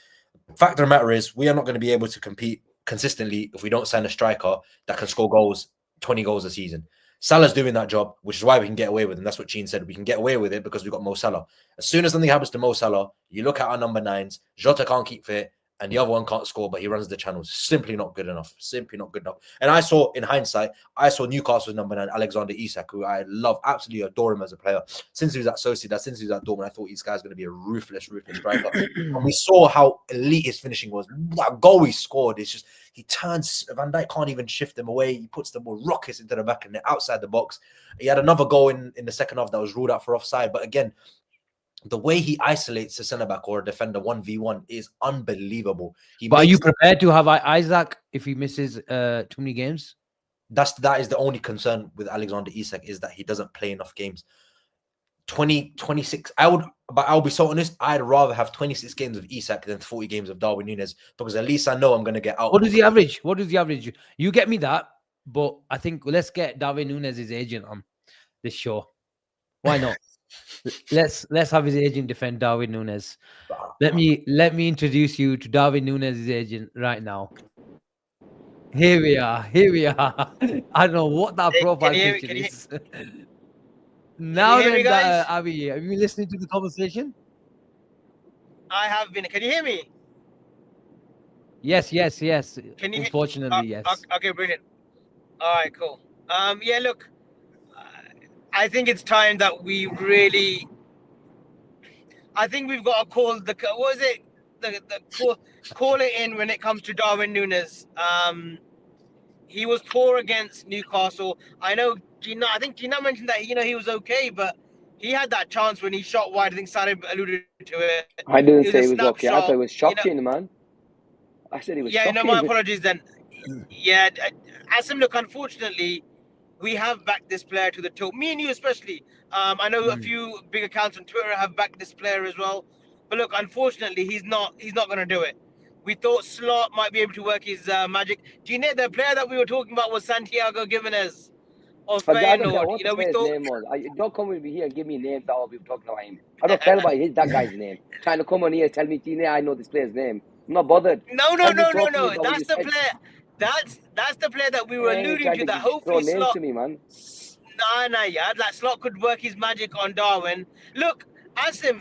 [SPEAKER 2] Fact of the matter is, we are not going to be able to compete consistently if we don't sign a striker that can score goals, 20 goals a season. Salah's doing that job, which is why we can get away with it. And that's what Sheen said. We can get away with it because we've got Mo Salah. As soon as something happens to Mo Salah, you look at our number 9s, Jota can't keep fit, and the other one can't score, but he runs the channels. Simply not good enough. Simply not good enough. And I saw, in hindsight, Newcastle's number 9, Alexander Isak, who I love, absolutely adore him as a player. Since he was at Sociedad, since he was at Dortmund, I thought this guy's going to be a ruthless striker. And we saw how elite his finishing was. That goal he scored, it's just, he turns, Van Dijk can't even shift them away. He puts them more rockets into the back and outside the box. He had another goal in the second half that was ruled out for offside. But again, the way he isolates a centre-back or a defender 1v1 is unbelievable.
[SPEAKER 1] But are you prepared to have Isaac if he misses too many games?
[SPEAKER 2] That is the only concern with Alexander Isak, is that he doesn't play enough games. 26. I'll be so honest, I'd rather have 26 games of Isak than 40 games of Darwin Núñez, because at least I know I'm going to get out.
[SPEAKER 1] What is the average? You get me that, but I think let's get Darwin Núñez's agent on this show. Why not? Let's have his agent defend Darwin Núñez. Let me introduce you to Darwin Núñez's agent right now. Here we are. I don't know what that profile picture is. Now then, Abby, are you listening to the conversation?
[SPEAKER 4] I have been. Can you hear me?
[SPEAKER 1] Yes.
[SPEAKER 4] Can you?
[SPEAKER 1] Unfortunately, yes.
[SPEAKER 4] Okay, brilliant. All right, cool. Yeah, look, I think it's time that we really. I think we've got to call the. What is it? Call it in when it comes to Darwin Núñez. He was poor against Newcastle. I know Gina. I think Gina mentioned that he was okay, but he had that chance when he shot wide. I think Sarib alluded to it.
[SPEAKER 3] I didn't say he was okay. I thought it was shocking, man. I said he was shocking.
[SPEAKER 4] Yeah, no, my apologies then. Yeah, Asim, look, unfortunately, we have backed this player to the tilt. Me and you especially. I know a few big accounts on Twitter have backed this player as well. But look, unfortunately, he's not going to do it. We thought Slot might be able to work his magic. Do you know the player that we were talking about was Santiago Gimenez of Feyenoord?
[SPEAKER 3] We thought. Don't come with me here and give me names that all people talking about him. I don't care about that guy's name. Trying to come on here and tell me, Tina, I know this player's name. I'm not bothered.
[SPEAKER 4] No. That's the player. That's the player that we were alluding to. That hopefully Slot.
[SPEAKER 3] To me, man.
[SPEAKER 4] Yeah, that Slot could work his magic on Darwin. Look, Asim,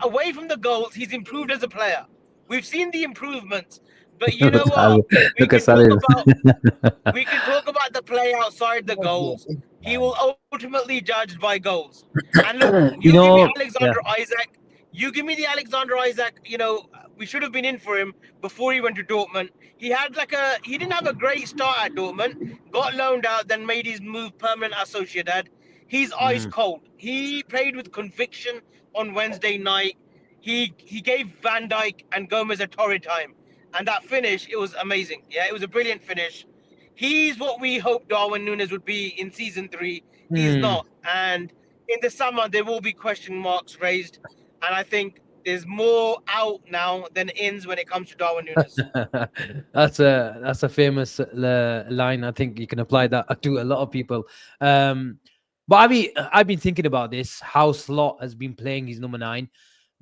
[SPEAKER 4] away from the goals, he's improved as a player. We've seen the improvements, but you know what? We can talk about the play outside the goals. He will ultimately judge by goals. And look, give me Alexander Isak. You give me the Alexander Isak. We should have been in for him before he went to Dortmund. He didn't have a great start at Dortmund. Got loaned out, then made his move permanent at Sociedad. He's ice cold. He played with conviction on Wednesday night. He gave Van Dijk and Gomez a torrid time. And that finish, it was amazing. Yeah, it was a brilliant finish. He's what we hoped Darwin Núñez would be in season 3. He's not. And in the summer, there will be question marks raised. And I think there's more out now than ins when it comes to Darwin Núñez.
[SPEAKER 1] That's a famous line. I think you can apply that to a lot of people. But I've been thinking about this. How Slot has been playing his number 9.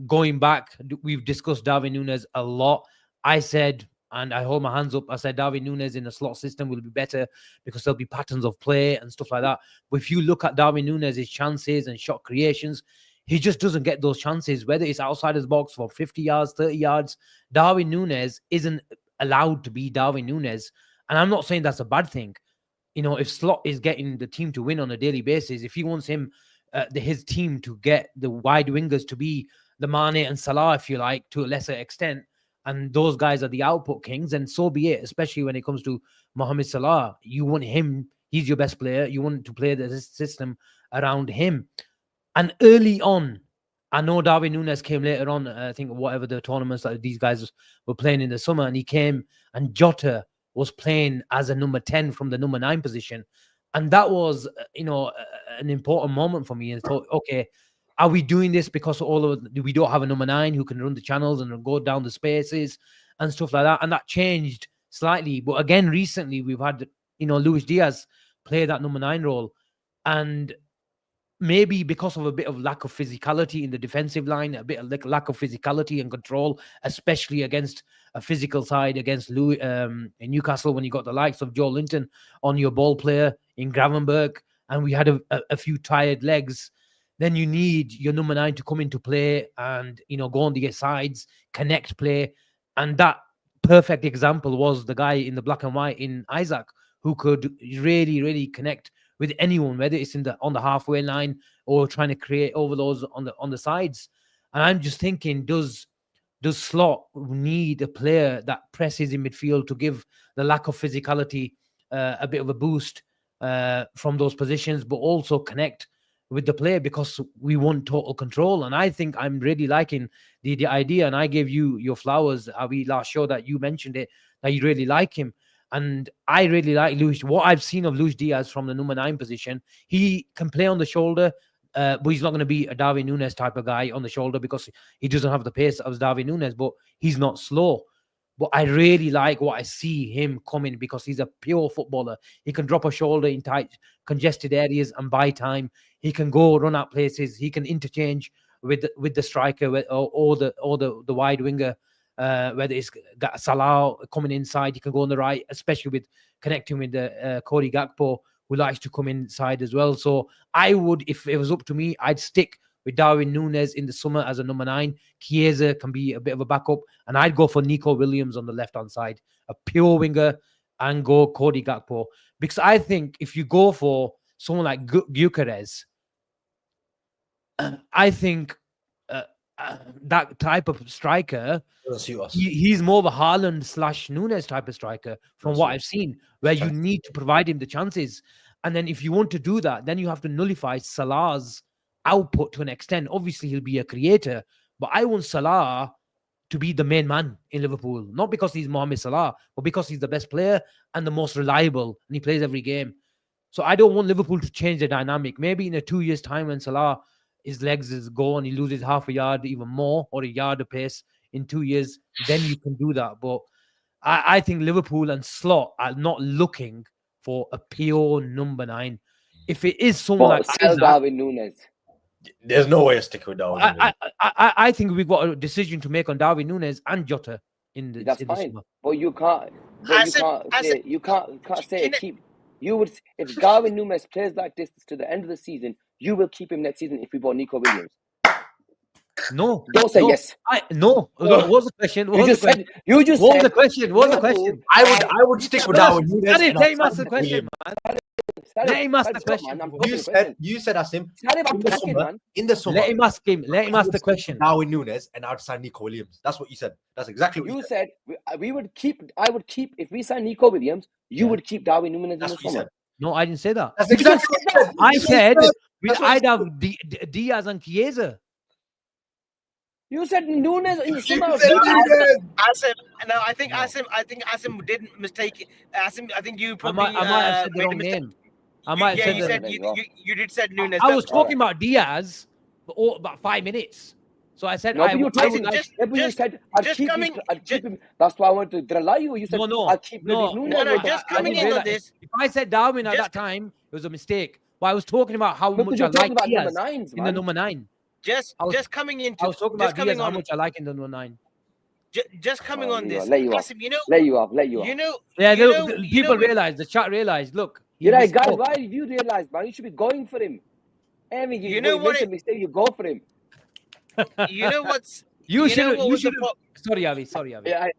[SPEAKER 1] Going back, we've discussed Darwin Núñez a lot. I said, and I hold my hands up, I said Darwin Núñez in a slot system will be better because there'll be patterns of play and stuff like that. But if you look at Darwin Núñez's chances and shot creations, he just doesn't get those chances, whether it's outside his box for 50 yards, 30 yards. Darwin Núñez isn't allowed to be Darwin Núñez. And I'm not saying that's a bad thing. You know, if Slot is getting the team to win on a daily basis, if he wants his team to get the wide wingers to be the Mane and Salah, if you like, to a lesser extent, and those guys are the output kings, and so be it, especially when it comes to Mohamed Salah. You want him, he's your best player. You want to play the system around him. And early on, I know Darwin Núñez came later on, I think whatever the tournaments that these guys were playing in the summer, and he came, and Jota was playing as a number 10 from the number 9 position. And that was, an important moment for me. And thought, okay, are we doing this because we don't have a number 9 who can run the channels and go down the spaces and stuff like that? And that changed slightly. But again, recently we've had, Luis Diaz play that number 9 role. And maybe because of a bit of lack of physicality in the defensive line, a bit of lack of physicality and control, especially against a physical side against in Newcastle, when you got the likes of Joe Linton on your ball player in Gravenberg, and we had a few tired legs, then you need your number 9 to come into play and, go on the sides, connect play. And that perfect example was the guy in the black and white in Isaac, who could really, really connect with anyone, whether it's on the halfway line or trying to create overloads on the sides. And I'm just thinking, does Slot need a player that presses in midfield to give the lack of physicality a bit of a boost from those positions, but also connect with the player, because we want total control? And I think I'm really liking the idea. And I gave you your flowers at the last show that you mentioned it, that you really like him. And I really like Luis. What I've seen of Luis Diaz from the number 9 position, he can play on the shoulder, but he's not going to be a Darwin Núñez type of guy on the shoulder because he doesn't have the pace of Darwin Núñez, but he's not slow. But I really like what I see him coming, because he's a pure footballer. He can drop a shoulder in tight, congested areas and buy time. He can go run out places. He can interchange with the striker or the wide winger. Whether it's got Salah coming inside, he can go on the right, especially with connecting with the Cody Gakpo, who likes to come inside as well. So I would, if it was up to me, I'd stick with Darwin Núñez in the summer as a number 9. Chiesa can be a bit of a backup, and I'd go for Nico Williams on the left-hand side, a pure winger, and go Cody Gakpo. Because I think if you go for someone like Gyökeres, I think that type of striker, he's more of a Haaland / Núñez type of striker from what I've seen, where you need to provide him the chances. And then if you want to do that, then you have to nullify Salah's output to an extent. Obviously, he'll be a creator, but I want Salah to be the main man in Liverpool, not because he's Mohamed Salah, but because he's the best player and the most reliable, and he plays every game. So I don't want Liverpool to change the dynamic. Maybe in a 2 years' time, when Salah, his legs is gone, he loses half a yard, even more, or a yard of pace in 2 years, then you can do that. But I think Liverpool and Slot are not looking for a pure number 9. If it is someone like
[SPEAKER 3] sell Darwin Núñez,
[SPEAKER 2] there's no way to stick with Darwin.
[SPEAKER 1] I think we've got a decision to make on Darwin Núñez and Jota
[SPEAKER 3] that's
[SPEAKER 1] in
[SPEAKER 3] fine.
[SPEAKER 1] summer.
[SPEAKER 3] But you can't say keep. You would, if Darwin Núñez plays like this to the end of the season, you will keep him next season if we bought Nico Williams.
[SPEAKER 1] No,
[SPEAKER 3] don't say yes.
[SPEAKER 1] No. What's the question?
[SPEAKER 3] You just said.
[SPEAKER 1] What's the question? What's the question?
[SPEAKER 2] I would stick with Darwin Núñez.
[SPEAKER 1] Let him ask the question, man. Let him ask the question.
[SPEAKER 2] You said Asim
[SPEAKER 3] in the summer.
[SPEAKER 1] Let him ask the question.
[SPEAKER 2] Darwin Núñez, and I'd sign Nico Williams. That's what you said. That's exactly what
[SPEAKER 3] you said. We would keep. I would keep if we sign Nico Williams. You would keep Darwin Núñez in the summer.
[SPEAKER 1] No, I didn't say that.
[SPEAKER 2] That's exactly what
[SPEAKER 1] I said. I'd have Diaz and Chiesa.
[SPEAKER 3] You said Núñez in the summer.
[SPEAKER 4] Asim, no, I think Asim did mistake it. Asim, I think you probably
[SPEAKER 1] I might have said the wrong name. I might have said
[SPEAKER 4] you did said Núñez.
[SPEAKER 1] I was talking about Diaz for about 5 minutes. So I said,
[SPEAKER 3] No, but you told
[SPEAKER 1] would
[SPEAKER 3] me.
[SPEAKER 1] like.
[SPEAKER 3] Yeah, but you said I'd keep him. That's why I wanted to rely you. You said I'll keep bloody Nunes.
[SPEAKER 4] No, just
[SPEAKER 1] I
[SPEAKER 4] coming
[SPEAKER 1] didn't
[SPEAKER 4] in on
[SPEAKER 1] realize.
[SPEAKER 4] this.
[SPEAKER 1] If I said Darwin at
[SPEAKER 4] Just-
[SPEAKER 1] that time, it was a mistake. But I was talking about how
[SPEAKER 3] No,
[SPEAKER 1] much
[SPEAKER 3] because
[SPEAKER 1] I
[SPEAKER 3] you're talking
[SPEAKER 1] like
[SPEAKER 3] about number
[SPEAKER 1] Diaz
[SPEAKER 3] nines,
[SPEAKER 1] in the
[SPEAKER 3] man.
[SPEAKER 1] number 9.
[SPEAKER 4] Just coming into.
[SPEAKER 1] I was talking
[SPEAKER 4] just
[SPEAKER 1] about Diaz,
[SPEAKER 4] coming
[SPEAKER 1] how
[SPEAKER 4] on.
[SPEAKER 1] much I like in the number 9.
[SPEAKER 4] Just coming on this.
[SPEAKER 3] Let you off.
[SPEAKER 4] Asim, you know.
[SPEAKER 3] Let you off.
[SPEAKER 1] Yeah,
[SPEAKER 4] You
[SPEAKER 1] people
[SPEAKER 4] know,
[SPEAKER 1] realized. The chat realized. Look, he
[SPEAKER 3] You're right,
[SPEAKER 1] missed
[SPEAKER 3] guys.
[SPEAKER 1] out.
[SPEAKER 3] Why did you realize, man? You should be going for him. Every
[SPEAKER 4] You know what
[SPEAKER 3] makes a mistake, you go for him.
[SPEAKER 4] You know what's.
[SPEAKER 1] You should.
[SPEAKER 4] Know what
[SPEAKER 1] You
[SPEAKER 4] was
[SPEAKER 1] should.
[SPEAKER 4] the
[SPEAKER 1] Sorry, Avi.
[SPEAKER 3] Yeah,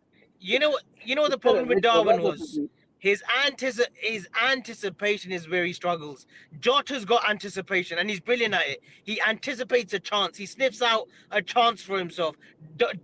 [SPEAKER 4] You know what the problem with Darwin was? His anticipation is where he struggles. Jota's got anticipation and he's brilliant at it. He anticipates a chance. He sniffs out a chance for himself.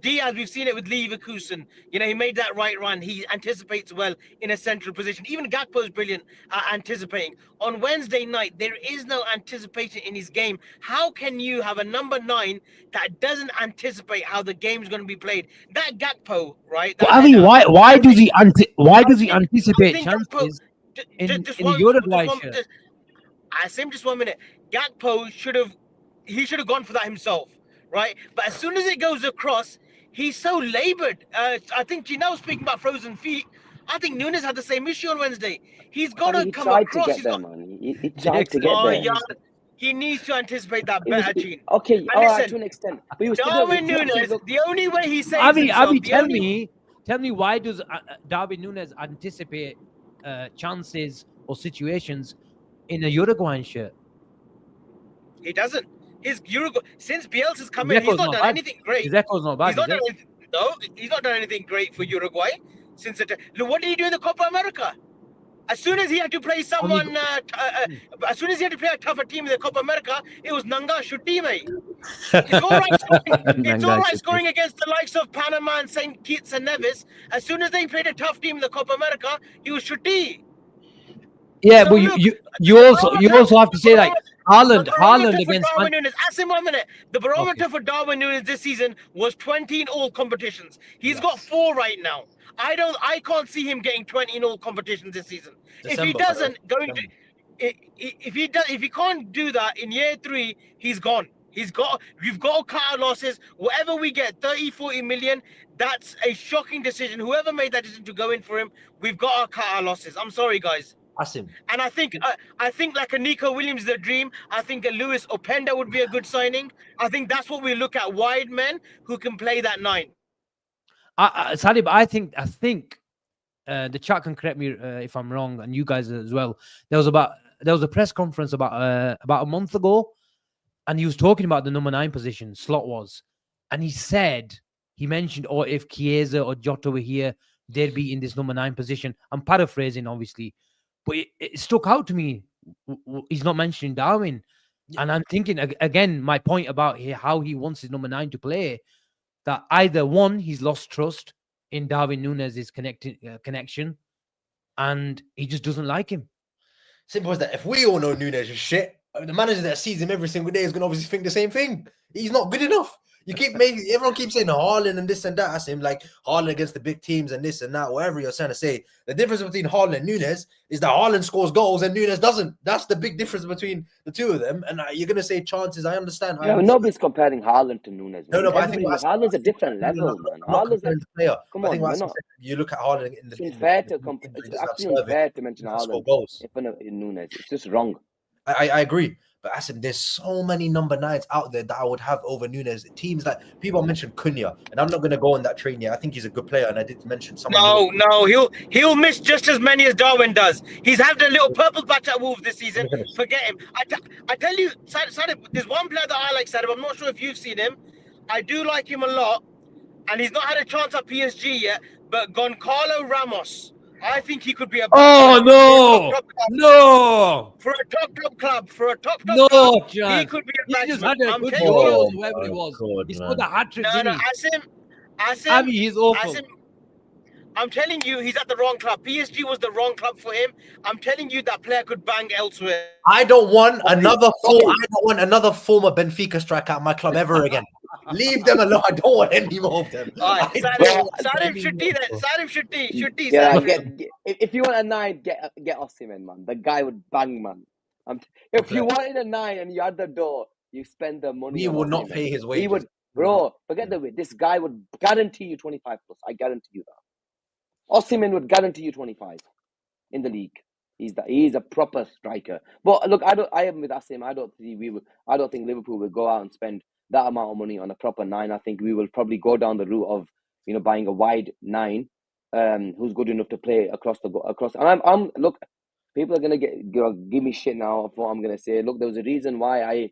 [SPEAKER 4] Diaz, we've seen it with Leverkusen. You know, he made that right run. He anticipates well in a central position. Even Gakpo is brilliant at anticipating. On Wednesday night, there is no anticipation in his game. How can you have a number 9 that doesn't anticipate how the game's going to be played? That Gakpo, right?
[SPEAKER 1] But Avi, why does he anticipate chances in the Uruguay shirt?
[SPEAKER 4] Asim, just 1 minute. Gakpo should have gone for that himself, right? But as soon as it goes across, he's so laboured. I think Gino speaking about frozen feet. I think Nunes had the same issue on Wednesday. He's got to come across.
[SPEAKER 3] He tried to get there.
[SPEAKER 4] Yeah, he needs to anticipate that better, Gene.
[SPEAKER 3] Okay, all right, to an extent. But he was
[SPEAKER 4] Darwin Nunes, the only way he saves
[SPEAKER 1] Avi,
[SPEAKER 4] himself...
[SPEAKER 1] tell me why does Darwin Nunes anticipate chances or situations in a Uruguayan shirt?
[SPEAKER 4] He doesn't. Since Bielsa's come in, he's not done anything great.
[SPEAKER 1] His record's not bad.
[SPEAKER 4] He's not done anything great for Uruguay. Look, what did he do in the Copa America? As soon as he had to play someone, as soon as he had to play a tougher team in the Copa America, it was Nanga Shuti, mate. It's all right scoring. It's all right scoring against the likes of Panama and St. Kitts and Nevis. As soon as they played a tough team in the Copa America, he was Shuti.
[SPEAKER 1] Yeah, so but look, you also have to say like Haaland against
[SPEAKER 4] Darwin Nunes. Ask him 1 minute. The barometer for Darwin Nunes this season was 20 in all competitions. He's got 4 right now. I can't see him getting 20 in all competitions this season. If he can't do that in year 3, he's gone. We've got to cut our losses. Whatever we get, 30, 40 million, that's a shocking decision. Whoever made that decision to go in for him, we've got to cut our losses. I'm sorry, guys.
[SPEAKER 2] Asim.
[SPEAKER 4] And I think like a Nico Williams is the dream. I think a Luis Openda would be a good signing. I think that's what we look at, wide men who can play that 9.
[SPEAKER 1] Sarib, I think the chat can correct me if I'm wrong, and you guys as well. There was a press conference about a month ago, and he was talking about the number 9 position, Slot was, and he mentioned, or if Chiesa or Jota were here, they'd be in this number 9 position. I'm paraphrasing, obviously, but it stuck out to me. He's not mentioning Darwin, and I'm thinking again, my point about how he wants his number 9 to play. That either one, he's lost trust in Darwin Nunes' connection, and he just doesn't like him.
[SPEAKER 2] Simple as that. If we all know Nunes is shit, the manager that sees him every single day is going to obviously think the same thing. He's not good enough. Everyone keeps saying Haaland and this and that. I say like Haaland against the big teams and this and that, whatever you're trying to say. The difference between Haaland and Nunes is that Haaland scores goals and Nunes doesn't. That's the big difference between the two of them. And you're going to say chances. I understand.
[SPEAKER 3] Nobody's comparing Haaland to Nunes.
[SPEAKER 2] No, but I think
[SPEAKER 3] Haaland's a different level, man. Haaland's a
[SPEAKER 2] player.
[SPEAKER 3] Come on,
[SPEAKER 2] you look at Haaland in the.
[SPEAKER 3] It's actually unfair to mention Haaland in Nunes. It's just wrong.
[SPEAKER 2] I agree. But Asim, there's so many number 9s out there that I would have over Nunes. Teams that people mentioned Cunha, and I'm not going to go on that train yet. I think he's a good player, and I did mention someone.
[SPEAKER 4] No, he'll miss just as many as Darwin does. He's had a little purple patch at Wolves this season. Forget him. I tell you, Sarib, there's one player that I like, Sarib. I'm not sure if you've seen him. I do like him a lot, and he's not had a chance at PSG yet. But Goncalo Ramos, I think he could be a.
[SPEAKER 1] No!
[SPEAKER 4] For a top club,
[SPEAKER 1] no,
[SPEAKER 4] club,
[SPEAKER 1] John.
[SPEAKER 4] he could be a
[SPEAKER 1] He just
[SPEAKER 4] batsman.
[SPEAKER 1] had a good ball, whoever he was. He scored the hat-trick,
[SPEAKER 4] No, Asim,
[SPEAKER 1] he's awful.
[SPEAKER 4] Asim, I'm telling you, he's at the wrong club. PSG was the wrong club for him. I'm telling you, that player could bang elsewhere.
[SPEAKER 2] I don't want another former Benfica striker at my club ever again. Leave them alone. I don't want any more of them.
[SPEAKER 4] Sarib Shutti.
[SPEAKER 3] Yeah, if you want a 9, get Asim in, man. The guy would bang, man. If you wanted a 9 and you had the door, you spend the money.
[SPEAKER 2] We will not pay his wages.
[SPEAKER 3] Bro, forget the weight. This guy would guarantee you 25 plus. I guarantee you that. Osimhen would guarantee you 25 in the league. He's a proper striker. But look, I am with Asim. I don't think Liverpool will go out and spend that amount of money on a proper 9. I think we will probably go down the route of buying a wide 9, who's good enough to play across. And I'm look, people are gonna give me shit now for what I'm gonna say. Look, there was a reason why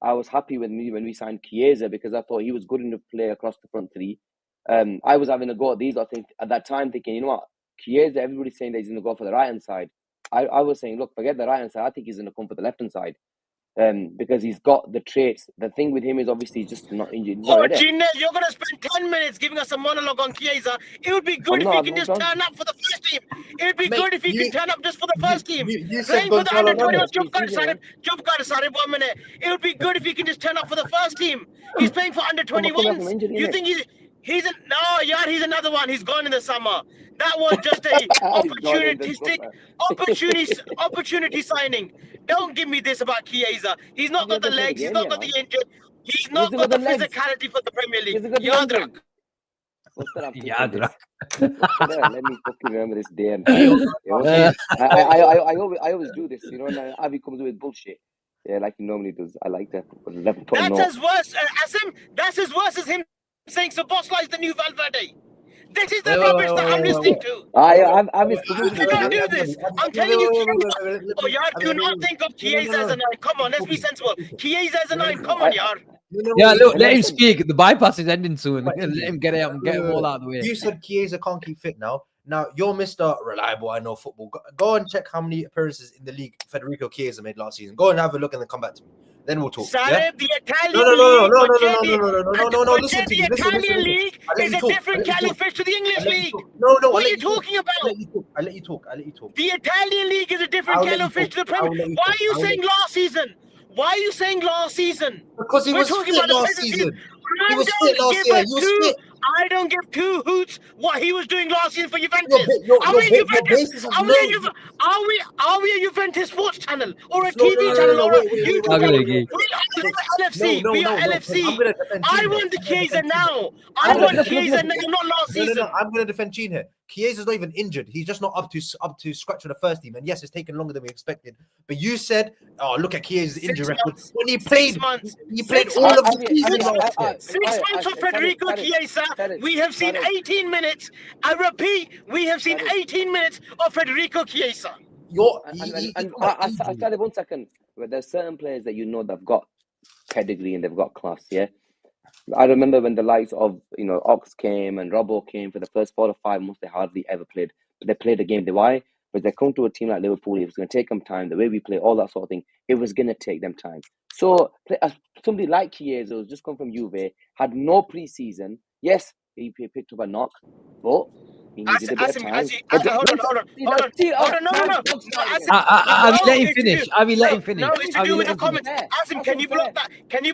[SPEAKER 3] I was happy with me when we signed Chiesa, because I thought he was good enough to play across the front 3. I was having a go at these. I think at that time thinking, you know what, Chiesa, everybody's saying that he's going to go for the right hand side. I was saying, look, forget the right hand side. I think he's going to come for the left hand side. Because he's got the traits. The thing with him is obviously he's just not injured.
[SPEAKER 4] Gina, you're going to spend 10 minutes giving us a monologue on Chiesa. It would be good if you can just turn up for the first team. It would be good if you can turn up just for the first team. Playing for the under 21. Jump guard, Sarib, 1 minute. It would be good if you can just turn up for the first team. He's playing for under 21s. You think he's another one. He's gone in the summer. That was just a opportunity signing. Don't give me this about Chiesa. He's not got the legs. He's not got the injury. He's not got the physicality for the Premier League. Yadrak.
[SPEAKER 3] Yadrak. Let me fucking remember this day. I always do this, and Avi comes with bullshit. Yeah, like he normally does. I like that.
[SPEAKER 4] That's as worse, Asim. That's as worse as him saying Szoboszlai is the new Valverde. This is the rubbish that I'm listening to. You cannot do this. I'm telling you, do not think of Chiesa as a 9. Come on, let's be sensible. Chiesa as a 9. Come on, yar.
[SPEAKER 1] Yeah, look, let him speak. The bypass is ending soon. Let him get out and get them all out of the way.
[SPEAKER 2] You said Chiesa can't keep fit now. Now, you're Mr. Reliable, I know football. Go and check how many appearances in the league Federico Chiesa made last season. Go and have a look and then come back to me. Then we'll talk.
[SPEAKER 4] Sarib, the Italian
[SPEAKER 2] Listen to me.
[SPEAKER 4] The Italian league is a different jellyfish to the English league. What are you talking about?
[SPEAKER 2] I'll let you talk.
[SPEAKER 4] The Italian league is a different jellyfish to the Premier League. Why are you saying last season? Why are you saying last season?
[SPEAKER 2] Because he was fit last season. He was fit last year. He was fit.
[SPEAKER 4] I don't give 2 hoots what he was doing last year for Juventus. Are we a Juventus sports channel or a TV channel or a YouTube? We are LFC. I want the Chiesa now. I want Chiesa now, not last season.
[SPEAKER 2] No, I'm going to defend Gene here. Chiesa's not even injured. He's just not up to scratch for the first team. And yes, it's taken longer than we expected. But you said, "Oh, look at Chiesa's injury record." When he played, he played all of the season.
[SPEAKER 4] 6 months of Federico Chiesa. We have seen 18 minutes. I repeat, we have seen 18 minutes of Federico Chiesa.
[SPEAKER 3] I started 1 second. But there's certain players that they've got pedigree and they've got class. Yeah. I remember when the likes of Ox came and Robbo came for the first 4 or 5 months, they hardly ever played. But they played the game. Why? But they come to a team like Liverpool, it was going to take them time. The way we play, all that sort of thing, it was going to take them time. So somebody like Chiesa, who's just come from Juve, had no pre-season. Yes, he picked up a knock, but he needed a bit of time.
[SPEAKER 4] Hold on. No.
[SPEAKER 1] Let him finish.
[SPEAKER 4] No, it's to do with the comments. Asim, can you block that? Can you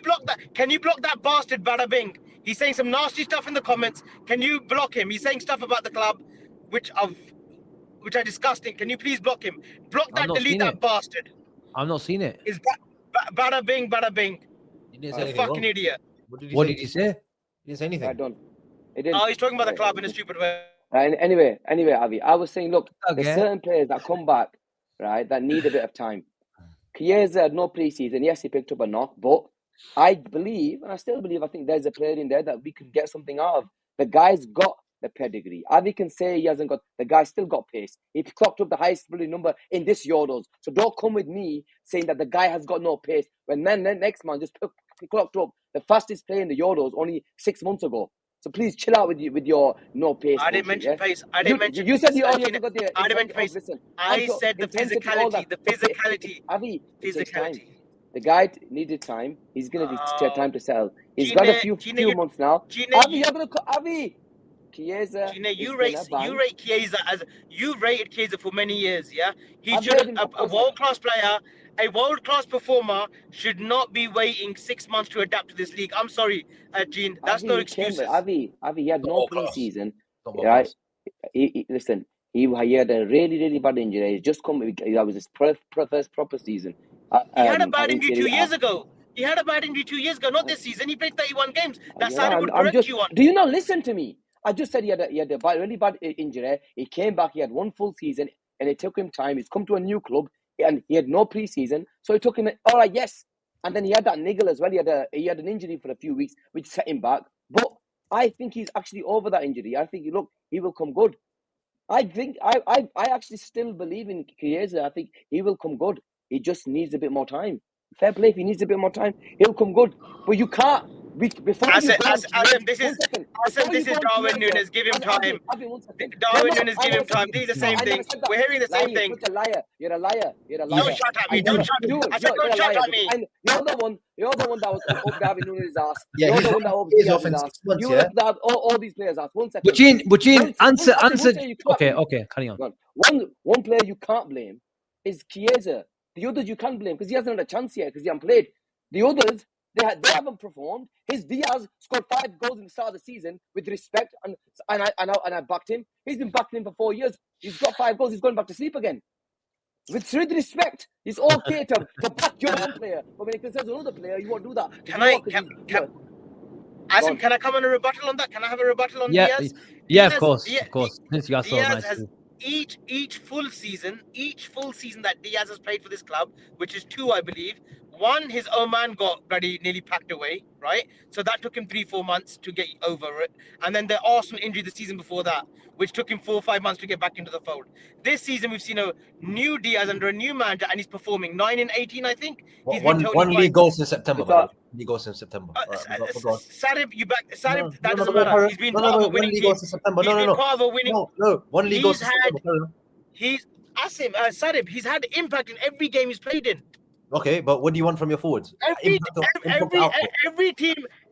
[SPEAKER 4] block that bastard Bada Bing? He's saying some nasty stuff in the comments. Can you block him? He's saying stuff about the club, which are disgusting. Can you please block him? Block that, delete that bastard.
[SPEAKER 1] I've not seen it.
[SPEAKER 4] It's Bada Bing.
[SPEAKER 2] He didn't say
[SPEAKER 4] fucking idiot.
[SPEAKER 1] What did he say?
[SPEAKER 2] He didn't say anything.
[SPEAKER 3] I don't.
[SPEAKER 4] He's talking about the club in a stupid way.
[SPEAKER 3] Anyway, Avi, I was saying, look, there's certain players that come back, right, that need a bit of time. Chiesa had no pre-season. Yes, he picked up a knock, but I believe, and I still believe, I think there's a player in there that we can get something out of. The guy's got the pedigree. Avi can say he hasn't got, the guy's still got pace. He clocked up the highest brilliant number in this Euros. So don't come with me saying that the guy has got no pace. When next man just clocked up the fastest player in the Euros only 6 months ago. So please chill out with your no pace.
[SPEAKER 4] I didn't mention pace. I didn't mention.
[SPEAKER 3] You said you only got the.
[SPEAKER 4] I didn't mention pace.
[SPEAKER 3] Listen,
[SPEAKER 4] I said the physicality. The physicality.
[SPEAKER 3] Avi,
[SPEAKER 4] physicality.
[SPEAKER 3] The guy needed time. He's gonna need time to settle. He's got a few months now. Avi, you're gonna Avi. Chiesa.
[SPEAKER 4] You rated Chiesa for many years. Yeah, he should a world-class player. A world-class performer should not be waiting 6 months to adapt to this league. I'm sorry, Gene. That's no excuse.
[SPEAKER 3] Avi, he had no pre-season. Right? Listen, he had a really, really bad injury. He's just come. That was his first proper season.
[SPEAKER 4] He had a bad injury 2 years ago. He had a bad injury 2 years ago, not this season. He played 31 games. That
[SPEAKER 3] Yeah,
[SPEAKER 4] Sarib would
[SPEAKER 3] I'm
[SPEAKER 4] correct
[SPEAKER 3] just.
[SPEAKER 4] you on.
[SPEAKER 3] Do you not listen to me? I just said he had a really bad injury. He came back. He had one full season, and it took him time. He's come to a new club, and he had no preseason, so it took him. All right, yes, and then he had that niggle as well. He had an injury for a few weeks, which set him back. But I think he's actually over that injury. I think he will come good. I actually still believe in Chiesa. I think he will come good. He just needs a bit more time. Fair play. If he needs a bit more time, he'll come good. But you can't. Before you go on
[SPEAKER 4] Asim, this is Darwin
[SPEAKER 3] Chiesa,
[SPEAKER 4] Nunes. Give him time.
[SPEAKER 3] Abi, 1 second.
[SPEAKER 4] Darwin
[SPEAKER 3] No,
[SPEAKER 4] Nunes,
[SPEAKER 3] I
[SPEAKER 4] give
[SPEAKER 3] never
[SPEAKER 4] him
[SPEAKER 3] said
[SPEAKER 4] time.
[SPEAKER 3] it.
[SPEAKER 4] These are the
[SPEAKER 3] No,
[SPEAKER 4] same
[SPEAKER 3] I never
[SPEAKER 4] thing.
[SPEAKER 3] said that.
[SPEAKER 4] We're hearing the same thing.
[SPEAKER 3] You're a liar. You're a liar. You're a
[SPEAKER 4] Don't
[SPEAKER 3] liar.
[SPEAKER 4] shout at me.
[SPEAKER 3] I
[SPEAKER 4] Don't
[SPEAKER 3] never-
[SPEAKER 4] shout at me.
[SPEAKER 3] you-
[SPEAKER 4] I said,
[SPEAKER 3] you're
[SPEAKER 4] don't
[SPEAKER 3] a
[SPEAKER 4] shout
[SPEAKER 3] liar.
[SPEAKER 4] at me.
[SPEAKER 3] You're the one that was up Darwin Nunes' ass.
[SPEAKER 2] Yeah,
[SPEAKER 3] You're
[SPEAKER 2] he's
[SPEAKER 3] the one that up
[SPEAKER 2] he's
[SPEAKER 3] Diaz's
[SPEAKER 2] off in
[SPEAKER 3] ass.
[SPEAKER 2] 6 months,
[SPEAKER 3] You
[SPEAKER 2] yeah?
[SPEAKER 3] look that all these players' ass. 1 second.
[SPEAKER 1] Buchin, answer.
[SPEAKER 3] You can't blame.
[SPEAKER 1] Okay, carry on.
[SPEAKER 3] One player you can't blame is Chiesa. The others you can't blame because he hasn't had a chance yet because he hasn't played. The others, they haven't performed. His Diaz scored 5 goals in the start of the season with respect, and I backed him. He's been backing him for 4 years. He's got 5 goals. He's going back to sleep again. With respect, it's okay to back your own player, but when it concerns another player, you won't do that.
[SPEAKER 4] Asim, can I come on a rebuttal on that? Can I have a rebuttal on
[SPEAKER 1] Yeah,
[SPEAKER 4] Diaz?
[SPEAKER 1] yeah,
[SPEAKER 4] Diaz,
[SPEAKER 1] of course. Since you are so
[SPEAKER 4] Diaz
[SPEAKER 1] nice.
[SPEAKER 4] has each full season that Diaz has played for this club, which is 2, I believe. 1, his Oman got bloody nearly packed away, right? So that took him 3-4 months to get over it. And then the Arsenal injury the season before that, which took him 4-5 months to get back into the fold. This season, we've seen a new Diaz under a new manager, and he's performing 9 in 18, I think. He's been totally
[SPEAKER 2] one
[SPEAKER 4] fine.
[SPEAKER 2] league goals in September, by the way. League goals in September.
[SPEAKER 4] Sarib, you back? Sarib, that doesn't
[SPEAKER 2] no,
[SPEAKER 4] matter. He's been part of a winning team.
[SPEAKER 2] in September.
[SPEAKER 4] He's been part of a winning.
[SPEAKER 2] No, one league goals in September.
[SPEAKER 4] Asim, Sarib, he's had impact in every game he's played in.
[SPEAKER 2] Okay, but what do you want from your forwards?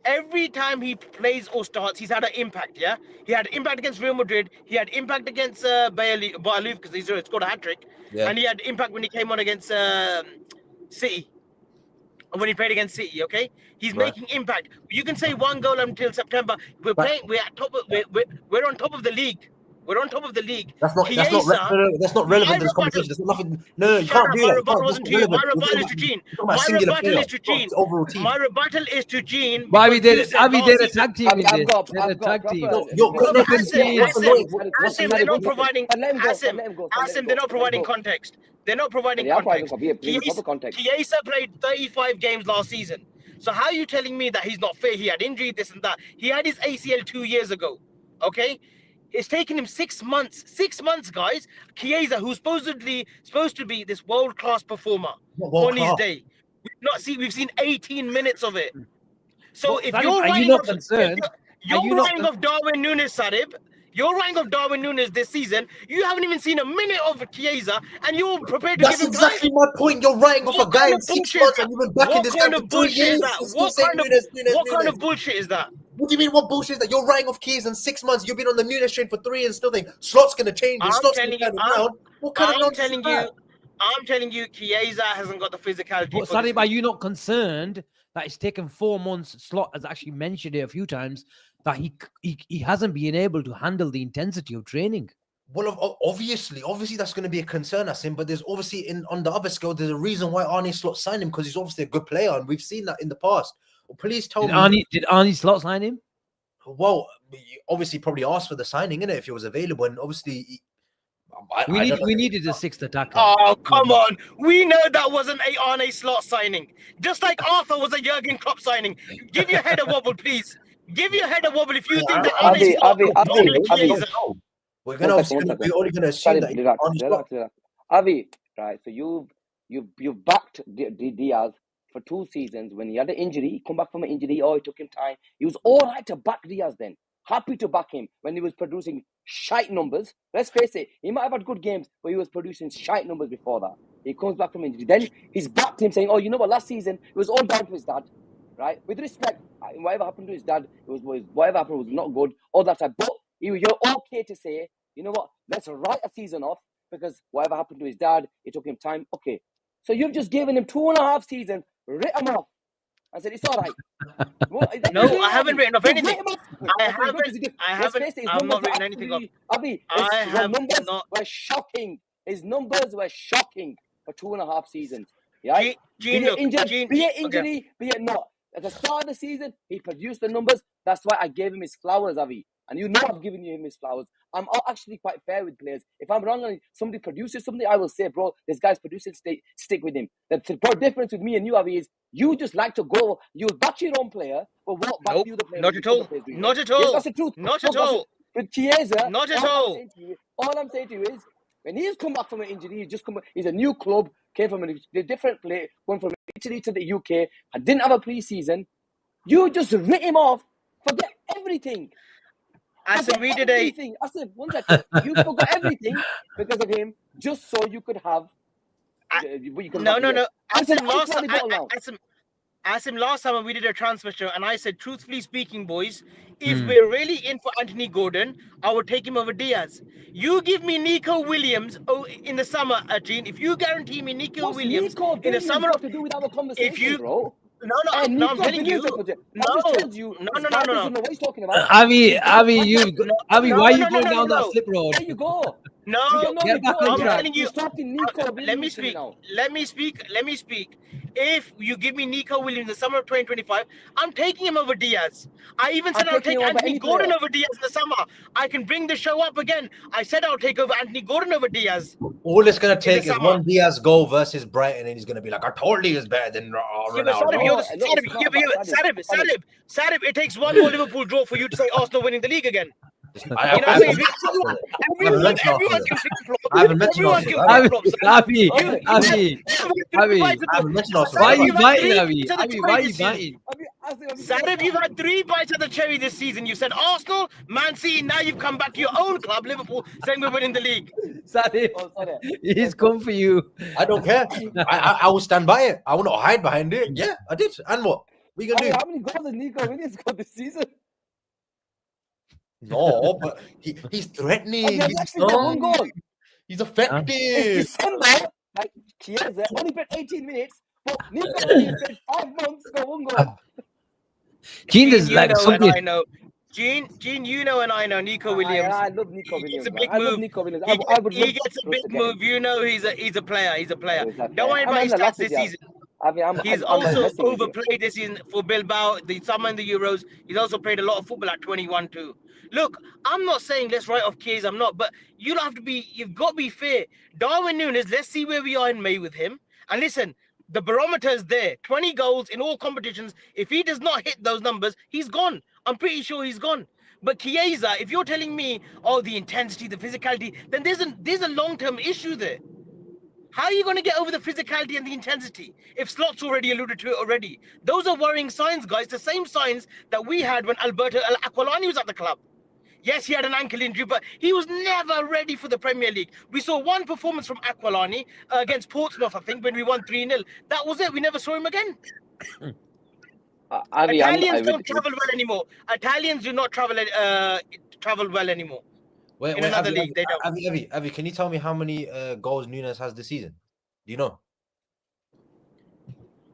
[SPEAKER 4] Every time he plays or starts, he's had an impact. Yeah, he had impact against Real Madrid. He had impact against Bayouf because he scored a hat trick, and he had impact when he came on against City. When he played against City, okay, he's making impact. You can say 1 goal until September. We're playing. We're at top. We're on top of the league. We're on top of the league.
[SPEAKER 2] That's not relevant to this conversation. There's nothing. No, you can't do that.
[SPEAKER 4] My rebuttal is to Gene. My rebuttal is to Gene.
[SPEAKER 1] Why they're a tag team in this? They're a tag team.
[SPEAKER 4] Asim, they're not providing. Asim, they're not providing context. They're not providing context. Chiesa played 35 games last season. So how are you telling me that he's not fit? He had injury, this and that. He had his ACL 2 years ago. Okay? It's taken him 6 months. 6 months, guys. Chiesa, who's supposed to be this world-class performer on his day. We've seen 18 minutes of it. So if you're writing of Darwin Nunes, Sarib, you're writing of Darwin Nunes this season, you haven't even seen a minute of Chiesa, and you're prepared to give him time.
[SPEAKER 2] That's exactly my point. You're writing off a guy in 6 months, and you've been backing this guy for 2 years.
[SPEAKER 4] What kind of bullshit is that?
[SPEAKER 2] What do you mean? What bullshit is that? You're writing off Chiesa in 6 months. You've been on the Nunes train for 3 years, still think Slot's going to change. I'm
[SPEAKER 4] telling you, Chiesa hasn't got the physicality.
[SPEAKER 1] But Sarib, are you not concerned that it's taken 4 months? Slot has actually mentioned it a few times that he hasn't been able to handle the intensity of training.
[SPEAKER 2] Well, obviously that's going to be a concern, Asim. But there's obviously on the other scale, there's a reason why Arne Slot signed him, because he's obviously a good player, and we've seen that in the past. Well, please tell me.
[SPEAKER 1] Did Arne Slot sign him?
[SPEAKER 2] Well, obviously probably asked for the signing, innit, if it was available, and obviously
[SPEAKER 1] we needed a 6th attacker.
[SPEAKER 4] Oh, come on. We know that wasn't a Arne Slot signing. Just like Arthur was a Jurgen Klopp signing. Give your head a wobble, please. Give your head a wobble if you think that Arne Slot.
[SPEAKER 2] We're only going to assume that.
[SPEAKER 3] Avi, right? So you've backed Diaz for 2 seasons. When he had an injury, he come back from an injury. Oh, it took him time. He was all right to back Diaz then. Happy to back him when he was producing shite numbers. Let's face it, he might have had good games, but he was producing shite numbers before that. He comes back from injury. Then he's backed him saying, oh, you know what, last season, it was all down to his dad, right? With respect, whatever happened to his dad, whatever happened was not good, all that time. But you're okay to say, you know what, let's write a season off because whatever happened to his dad, it took him time. Okay. So you've just given him 2.5 seasons, written him off. I said, it's all right.
[SPEAKER 4] No, I haven't written off anything. I'm not written anything off.
[SPEAKER 3] Avi, his numbers were shocking. His numbers were shocking for 2.5 seasons. Right?
[SPEAKER 4] Gene,
[SPEAKER 3] Be it
[SPEAKER 4] look,
[SPEAKER 3] injured,
[SPEAKER 4] Gene,
[SPEAKER 3] be it
[SPEAKER 4] okay.
[SPEAKER 3] injury, be it not. At the start of the season, he produced the numbers. That's why I gave him his flowers, Avi. And you know I've given him his flowers. I'm actually quite fair with players. If I'm wrong and somebody produces something, I will say, bro, this guy's producing, stick with him. The difference with me and you, Avi, is you just like to go, you back your own player, but walk back
[SPEAKER 4] Nope,
[SPEAKER 3] the other player
[SPEAKER 4] not
[SPEAKER 3] when
[SPEAKER 4] at
[SPEAKER 3] other
[SPEAKER 4] all.
[SPEAKER 3] players doing
[SPEAKER 4] Not
[SPEAKER 3] well.
[SPEAKER 4] at all.
[SPEAKER 3] Yes, that's the truth.
[SPEAKER 4] Not
[SPEAKER 3] Look,
[SPEAKER 4] at all.
[SPEAKER 3] with Chiesa,
[SPEAKER 4] Not at
[SPEAKER 3] all
[SPEAKER 4] all.
[SPEAKER 3] I'm saying to you is, when he's come back from an injury, he's a new club, came from a different place, went from Italy to the UK, and didn't have a pre-season. You just writ him off, forget everything.
[SPEAKER 4] Asim, we did a.
[SPEAKER 3] Everything. I said, one second, you forgot everything because of him, just so you could have.
[SPEAKER 4] No. Asim, last time when we did a transfer show, and I said, truthfully speaking, boys, if we're really in for Anthony Gordon, I would take him over Diaz. You give me Nico Williams in the summer, Gene. If you guarantee me Nico Williams
[SPEAKER 3] Nico
[SPEAKER 4] in the summer,
[SPEAKER 3] got to do with our conversation, bro?
[SPEAKER 4] No,
[SPEAKER 3] Nico
[SPEAKER 4] I'm telling you.
[SPEAKER 3] That just tells you this guy doesn't know what he's talking about.
[SPEAKER 1] Avi, why are you going down that slip road?
[SPEAKER 3] There you go.
[SPEAKER 4] No,
[SPEAKER 1] Get back on
[SPEAKER 4] I'm
[SPEAKER 1] track.
[SPEAKER 4] telling you.
[SPEAKER 3] He's talking Nico
[SPEAKER 4] Let me
[SPEAKER 3] Williams to me now.
[SPEAKER 4] Let me speak. If you give me Nico Williams in the summer of 2025, I'm taking him over Diaz. I even said I'll take Anthony Gordon over Diaz in the summer. I can bring the show up again. I said I'll take over Anthony Gordon over Diaz.
[SPEAKER 2] All it's going to take is one Diaz goal versus Brighton, and he's going to be like, I told you he was better than Ronaldo.
[SPEAKER 4] Sarib, it takes one more Liverpool draw for you to say Arsenal winning the league again.
[SPEAKER 2] I haven't mentioned Arsenal.
[SPEAKER 1] Avi, why are you biting, Avi? Why are you biting?
[SPEAKER 4] Sarib, you've had 3 bites of the cherry this season. You said Arsenal, Man City, now you've come back to your own club, Liverpool, saying we're winning the league.
[SPEAKER 1] Sarib, he's come for you.
[SPEAKER 2] I don't care. I will stand by it. I will not hide behind it. Yeah, I did. And what? What are you going to do?
[SPEAKER 3] How many goals has Nico Williams got this season?
[SPEAKER 2] No, but he's threatening. He's effective.
[SPEAKER 3] It's December, like Chiesa only played 18 minutes, but Nico Williams played 5 months, got 1 goal.
[SPEAKER 1] Gene is like something.
[SPEAKER 4] I know. Gene, you know, and I know Nico Williams.
[SPEAKER 3] I love Nico Williams.
[SPEAKER 4] It's a big move.
[SPEAKER 3] Love Nico Williams.
[SPEAKER 4] He gets a big move. You know, he's a player. He's a player. Don't worry about his stats this season. He's also overplayed this season for Bilbao. The summer in the Euros. He's also played a lot of football at 21 too. Look, I'm not saying let's write off Chiesa. I'm not, but you've got to be fair. Darwin Núñez, let's see where we are in May with him. And listen, the barometer is there. 20 goals in all competitions. If he does not hit those numbers, he's gone. I'm pretty sure he's gone. But Chiesa, if you're telling me, the intensity, the physicality, then there's a long-term issue there. How are you going to get over the physicality and the intensity? If Slot's already alluded to it already. Those are worrying signs, guys. The same signs that we had when Alberto Aquilani was at the club. Yes, he had an ankle injury, but he was never ready for the Premier League. We saw one performance from Aquilani against Portsmouth, I think, when we won 3-0. That was it. We never saw him again. Italians don't travel well anymore. Italians do not travel well anymore.
[SPEAKER 2] Wait,
[SPEAKER 4] another league, they don't.
[SPEAKER 2] Avi, can you tell me how many goals Núñez has this season? Do you know?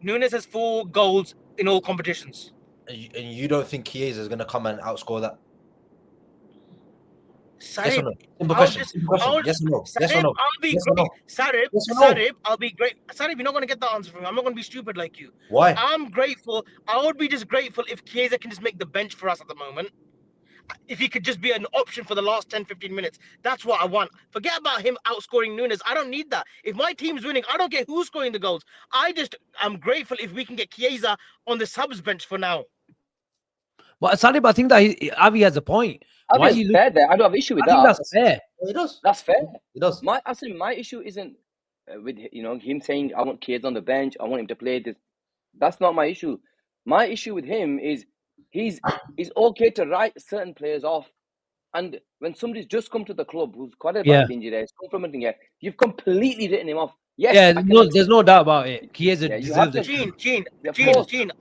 [SPEAKER 4] Núñez has 4 goals in all competitions.
[SPEAKER 2] And you don't think Chiesa is going to come and outscore that?
[SPEAKER 4] Sarib,
[SPEAKER 2] yes or no? Simple question. Yes or no? Yes or no?
[SPEAKER 4] I'll be great. Sarib, I'll be great. Sarib, you're not going to get that answer from me. I'm not going to be stupid like you.
[SPEAKER 2] Why?
[SPEAKER 4] I'm grateful. I would be just grateful if Chiesa can just make the bench for us at the moment. If he could just be an option for the last 10-15 minutes. That's what I want. Forget about him outscoring Núñez. I don't need that. If my team's winning, I don't care who's scoring the goals. I'm grateful if we can get Chiesa on the subs bench for now.
[SPEAKER 1] Well, Sarib, I think that Avi has a point.
[SPEAKER 3] Why are you fair there? I don't have issue with that.
[SPEAKER 1] That's fair.
[SPEAKER 2] It does.
[SPEAKER 3] That's fair.
[SPEAKER 2] It does.
[SPEAKER 3] My issue isn't with him saying I want Chiesa on the bench. I want him to play this. That's not my issue. My issue with him is he's okay to write certain players off, and when somebody's just come to the club who's quite a bad injury, has come from anything, you've completely written him off. Yes,
[SPEAKER 1] there's no doubt about it. Chiesa deserves it.
[SPEAKER 4] Gene,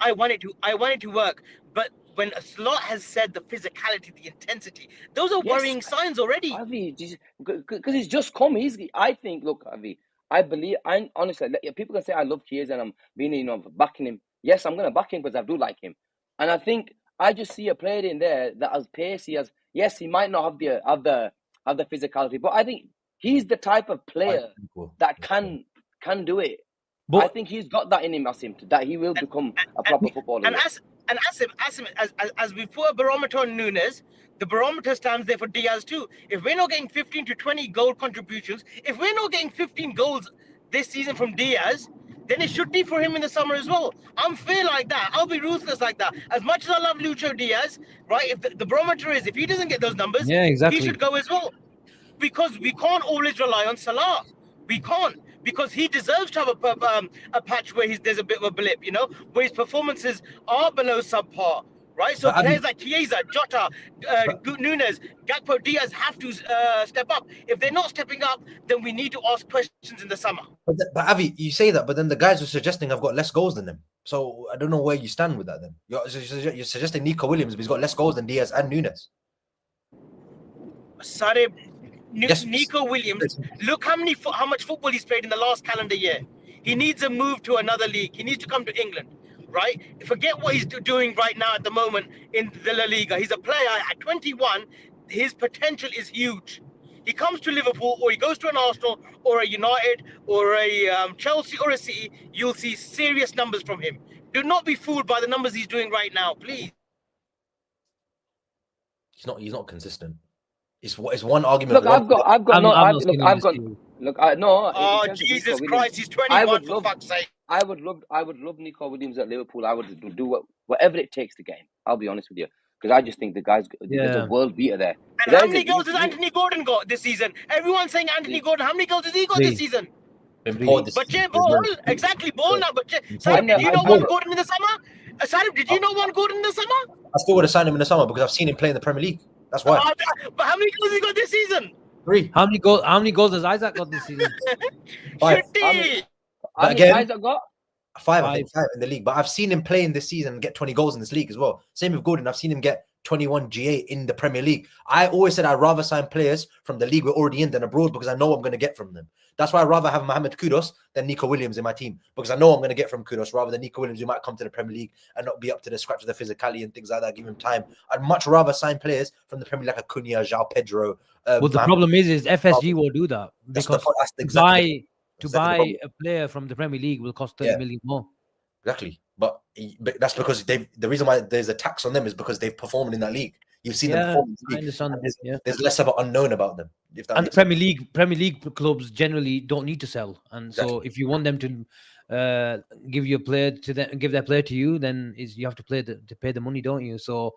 [SPEAKER 4] I want it to work, but when a Slot has said the physicality, the intensity, those are worrying signs already.
[SPEAKER 3] Avi, because he's just come. I think, look, Avi, I believe, honestly, people can say I love Chiesa and I'm being, backing him. Yes, I'm going to back him because I do like him. And I think I just see a player in there that as pacey as, yes, he might not have the physicality, but I think he's the type of player that can do it. I think he's got that in him, Asim, that he will become a proper footballer.
[SPEAKER 4] And Asim, as we put a barometer on Nunes, the barometer stands there for Diaz too. If we're not getting 15 to 20 goal contributions, if we're not getting 15 goals this season from Diaz, then it should be for him in the summer as well. I'm fair like that. I'll be ruthless like that. As much as I love Lucho Diaz, right? If the barometer is, if he doesn't get those numbers,
[SPEAKER 1] Yeah, exactly.
[SPEAKER 4] he should go as well. Because we can't always rely on Salah. We can't, because he deserves to have a patch where there's a bit of a blip, you know, where his performances are below subpar, right? So players like Chiesa, Jota, Nunes, Gakpo, Diaz have to step up. If they're not stepping up, then we need to ask questions in the summer.
[SPEAKER 2] But Avi, you say that, but then the guys you're suggesting have got less goals than him. So I don't know where you stand with that. Then you're suggesting Nico Williams, but he's got less goals than Diaz and Nunes.
[SPEAKER 4] Sarib, Nico Williams, look how much football he's played in the last calendar year. He needs a move to another league. He needs to come to England, right? Forget what he's doing right now at the moment in the La Liga. He's a player at 21. His potential is huge. He comes to Liverpool, or he goes to an Arsenal, or a United, or a Chelsea, or a City. You'll see serious numbers from him. Do not be fooled by the numbers he's doing right now, please.
[SPEAKER 2] He's not consistent. It's one argument.
[SPEAKER 3] Look, I've got no.
[SPEAKER 4] Oh, Jesus Christ, he's 21 for fuck's sake.
[SPEAKER 3] I would love Nico Williams at Liverpool. I would do whatever it takes to get him. I'll be honest with you, because I just think the guy's there's a world beater there.
[SPEAKER 4] And how many goals has Anthony Gordon got this season? Everyone's saying Anthony Gordon. How many goals has he got this season? But Ball, exactly, Ball now. But Sarib, did you not want Gordon in the summer? Sarib, did you not want Gordon in the summer?
[SPEAKER 2] I still would have signed him in the summer because I've seen him play in the Premier League. That's why.
[SPEAKER 4] But how many goals has he got this season?
[SPEAKER 2] 3.
[SPEAKER 1] How many goals has Isaac got this season?
[SPEAKER 2] 5.
[SPEAKER 3] How many Isaac got?
[SPEAKER 2] 5, I think, 5 in the league. But I've seen him play in this season and get 20 goals in this league as well. Same with Gordon. I've seen him get 21 GA in the Premier League. I always said I'd rather sign players from the league we're already in than abroad because I know what I'm going to get from them. That's why I'd rather have Mohamed Kudus than Nico Williams in my team, because I know I'm going to get from Kudus rather than Nico Williams, who might come to the Premier League and not be up to the scratch of the physicality and things like that. Give him time. I'd much rather sign players from the Premier League like Acuna, João Pedro.
[SPEAKER 1] Well, the problem is FSG will do that because to buy a player from the Premier League will cost 30 million more.
[SPEAKER 2] Exactly, but that's because the reason why there's a tax on them is because they've performed in that league. You've seen them perform in the league.
[SPEAKER 1] I understand.
[SPEAKER 2] There's less of an unknown about them.
[SPEAKER 1] And the Premier League clubs generally don't need to sell, and so if you want them to give you a player to them, give their player to you, then you have to pay the money, don't you? So,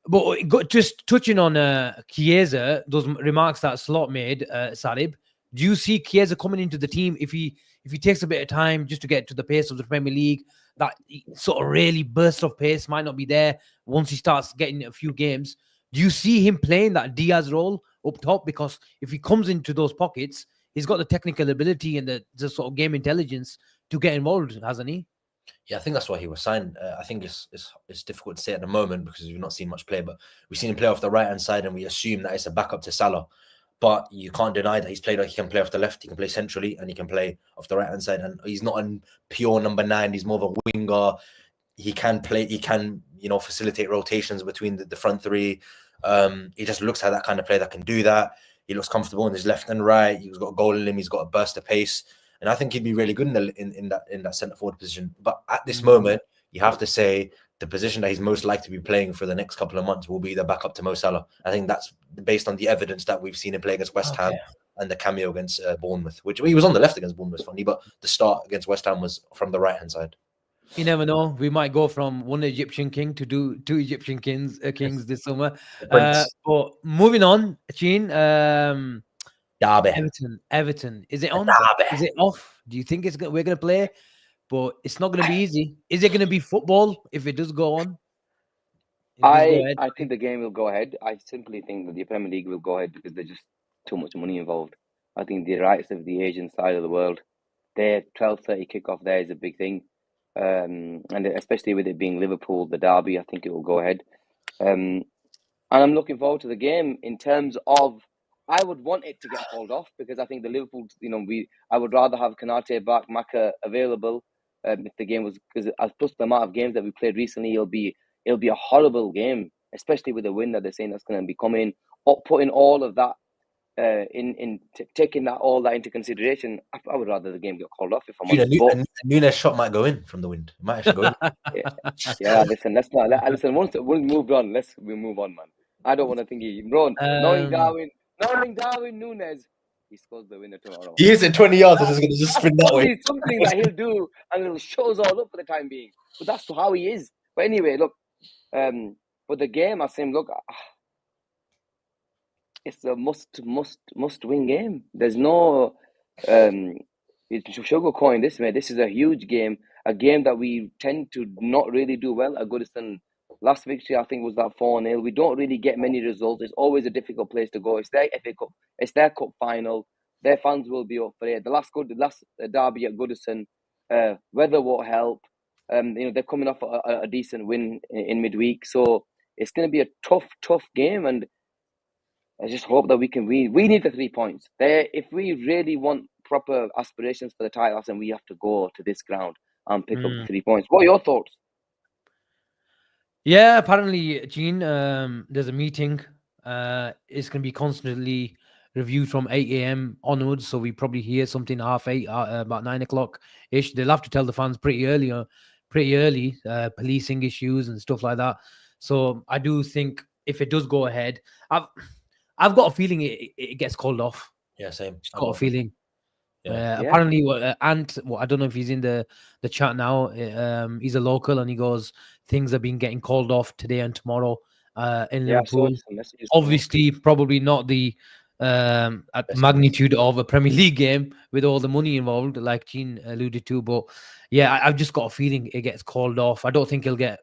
[SPEAKER 1] but just touching on Chiesa, those remarks that Slot made, Sarib, do you see Chiesa coming into the team if he takes a bit of time just to get to the pace of the Premier League? That sort of really burst of pace might not be there once he starts getting a few games. Do you see him playing that Diaz role up top? Because if he comes into those pockets, he's got the technical ability and the sort of game intelligence to get involved, hasn't he?
[SPEAKER 2] Yeah, I think that's why he was signed. I think it's difficult to say at the moment because we've not seen much play, but we've seen him play off the right-hand side and we assume that it's a backup to Salah. But you can't deny that he can play off the left, he can play centrally, and he can play off the right-hand side. And he's not a pure number 9, he's more of a winger. He can facilitate rotations between the front three. He just looks like that kind of player that can do that. He looks comfortable on his left and right. He's got a goal in him, he's got a burst of pace. And I think he'd be really good in that centre-forward position. But at this moment, you have to say the position that he's most likely to be playing for the next couple of months will be the backup to Mo Salah. I think that's based on the evidence that we've seen him play against West Ham and the cameo against Bournemouth, which he was on the left against Bournemouth, funny, but the start against West Ham was from the right-hand side.
[SPEAKER 1] You never know. We might go from one Egyptian king to two Egyptian kings this summer. But moving on, Sheen,
[SPEAKER 2] Derby.
[SPEAKER 1] Everton. Is it on?
[SPEAKER 2] Derby.
[SPEAKER 1] Is it off? Do you think we're going to play? But it's not going to be easy. Is it going to be football if it does go on?
[SPEAKER 3] I think the game will go ahead. I simply think that the Premier League will go ahead because there's just too much money involved. I think the rights of the Asian side of the world, their 12:30 kickoff there is a big thing. And especially with it being Liverpool, the derby, I think it will go ahead. And I'm looking forward to the game in terms of I would want it to get called off because I think the Liverpool, I would rather have Kanate back, Maka available. If the game was, because plus the amount of games that we played recently, it'll be a horrible game, especially with the win that they're saying that's going to be coming, putting all of that taking all that into consideration, I would rather the game get called off if I'm
[SPEAKER 2] Gina,
[SPEAKER 3] honest. But
[SPEAKER 2] Nunes shot might go in from the wind. It might actually go in.
[SPEAKER 3] yeah, listen, let's not. Listen, once we moved on, we move on, man. I don't want to think bro. Knowing Darwin Nunes, he scores the winner tomorrow.
[SPEAKER 2] He hits it 20 yards and is going to just spin that way.
[SPEAKER 3] Something that he'll do, and it'll show us all up for the time being. But that's how he is. But anyway, look, for the game, I say, look, it's a must win game. There's no sugarcoating this, mate. This is a huge game, a game that we tend to not really do well at Goodison. Last victory, I think, was that 4-0. We don't really get many results. It's always a difficult place to go. It's their FA Cup. It's their cup final. Their fans will be up for it. The last derby at Goodison, weather won't help. They're coming off a decent win in midweek, so it's going to be a tough game, and I just hope that we can win. We need the 3 points. If we really want proper aspirations for the titles, then we have to go to this ground and pick up the 3 points. What are your thoughts?
[SPEAKER 1] Yeah, apparently, Gene, there's a meeting. It's going to be constantly reviewed from 8 a.m. onwards, so we probably hear something 8:30, about 9 o'clock ish. They'll have to tell the fans pretty early, policing issues and stuff like that. So I do think if it does go ahead, I've got a feeling it gets called off.
[SPEAKER 2] Yeah, same.
[SPEAKER 1] I've got a feeling.
[SPEAKER 2] Yeah.
[SPEAKER 1] Apparently, Ant, I don't know if he's in the chat now. He's a local, and he goes, things have been getting called off today and tomorrow in Liverpool. Obviously, probably not the magnitude of a Premier League game with all the money involved, like Gene alluded to. But yeah, I've just got a feeling it gets called off. I don't think it'll get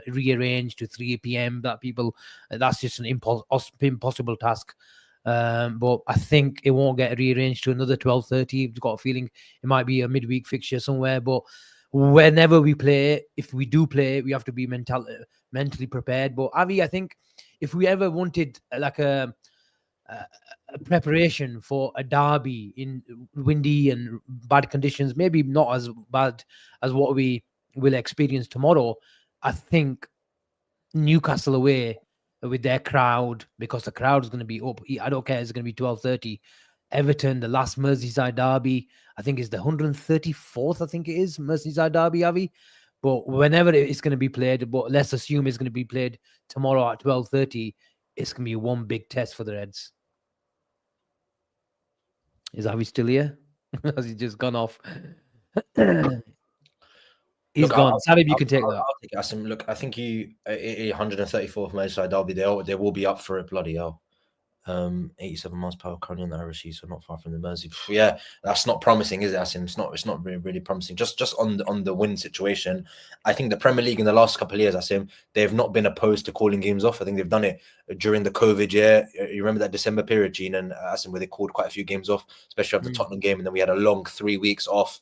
[SPEAKER 1] rearranged to 3 p.m. That's just an impossible task. But I think it won't get rearranged to another 12:30. I've got a feeling it might be a midweek fixture somewhere. But whenever we play, if we do play, we have to be mentally prepared. But Avi, I think if we ever wanted like a preparation for a derby in windy and bad conditions, maybe not as bad as what we will experience tomorrow, I think Newcastle away with their crowd, because the crowd is going to be up. I don't care. It's going to be 12:30. Everton, the last Merseyside derby, I think is the 134th. I think it is Merseyside derby, Avi. But whenever it's going to be played, but let's assume it's going to be played tomorrow at 12:30. It's going to be one big test for the Reds. Is Avi still here? Has he just gone off? He's gone. Sarib, you can take that.
[SPEAKER 2] I'll take it, Asim. Look, I think 134th Merseyside derby, they will be up for it, bloody hell. 87 miles per hour currently on the Irish, so not far from the Mersey. Yeah, that's not promising, is it, Asim? It's not really promising. Just on the win situation, I think the Premier League in the last couple of years, Asim, they've not been opposed to calling games off. I think they've done it during the COVID year. You remember that December period, Gene, and Asim, where they called quite a few games off, especially after the Tottenham game, and then we had a long 3 weeks off.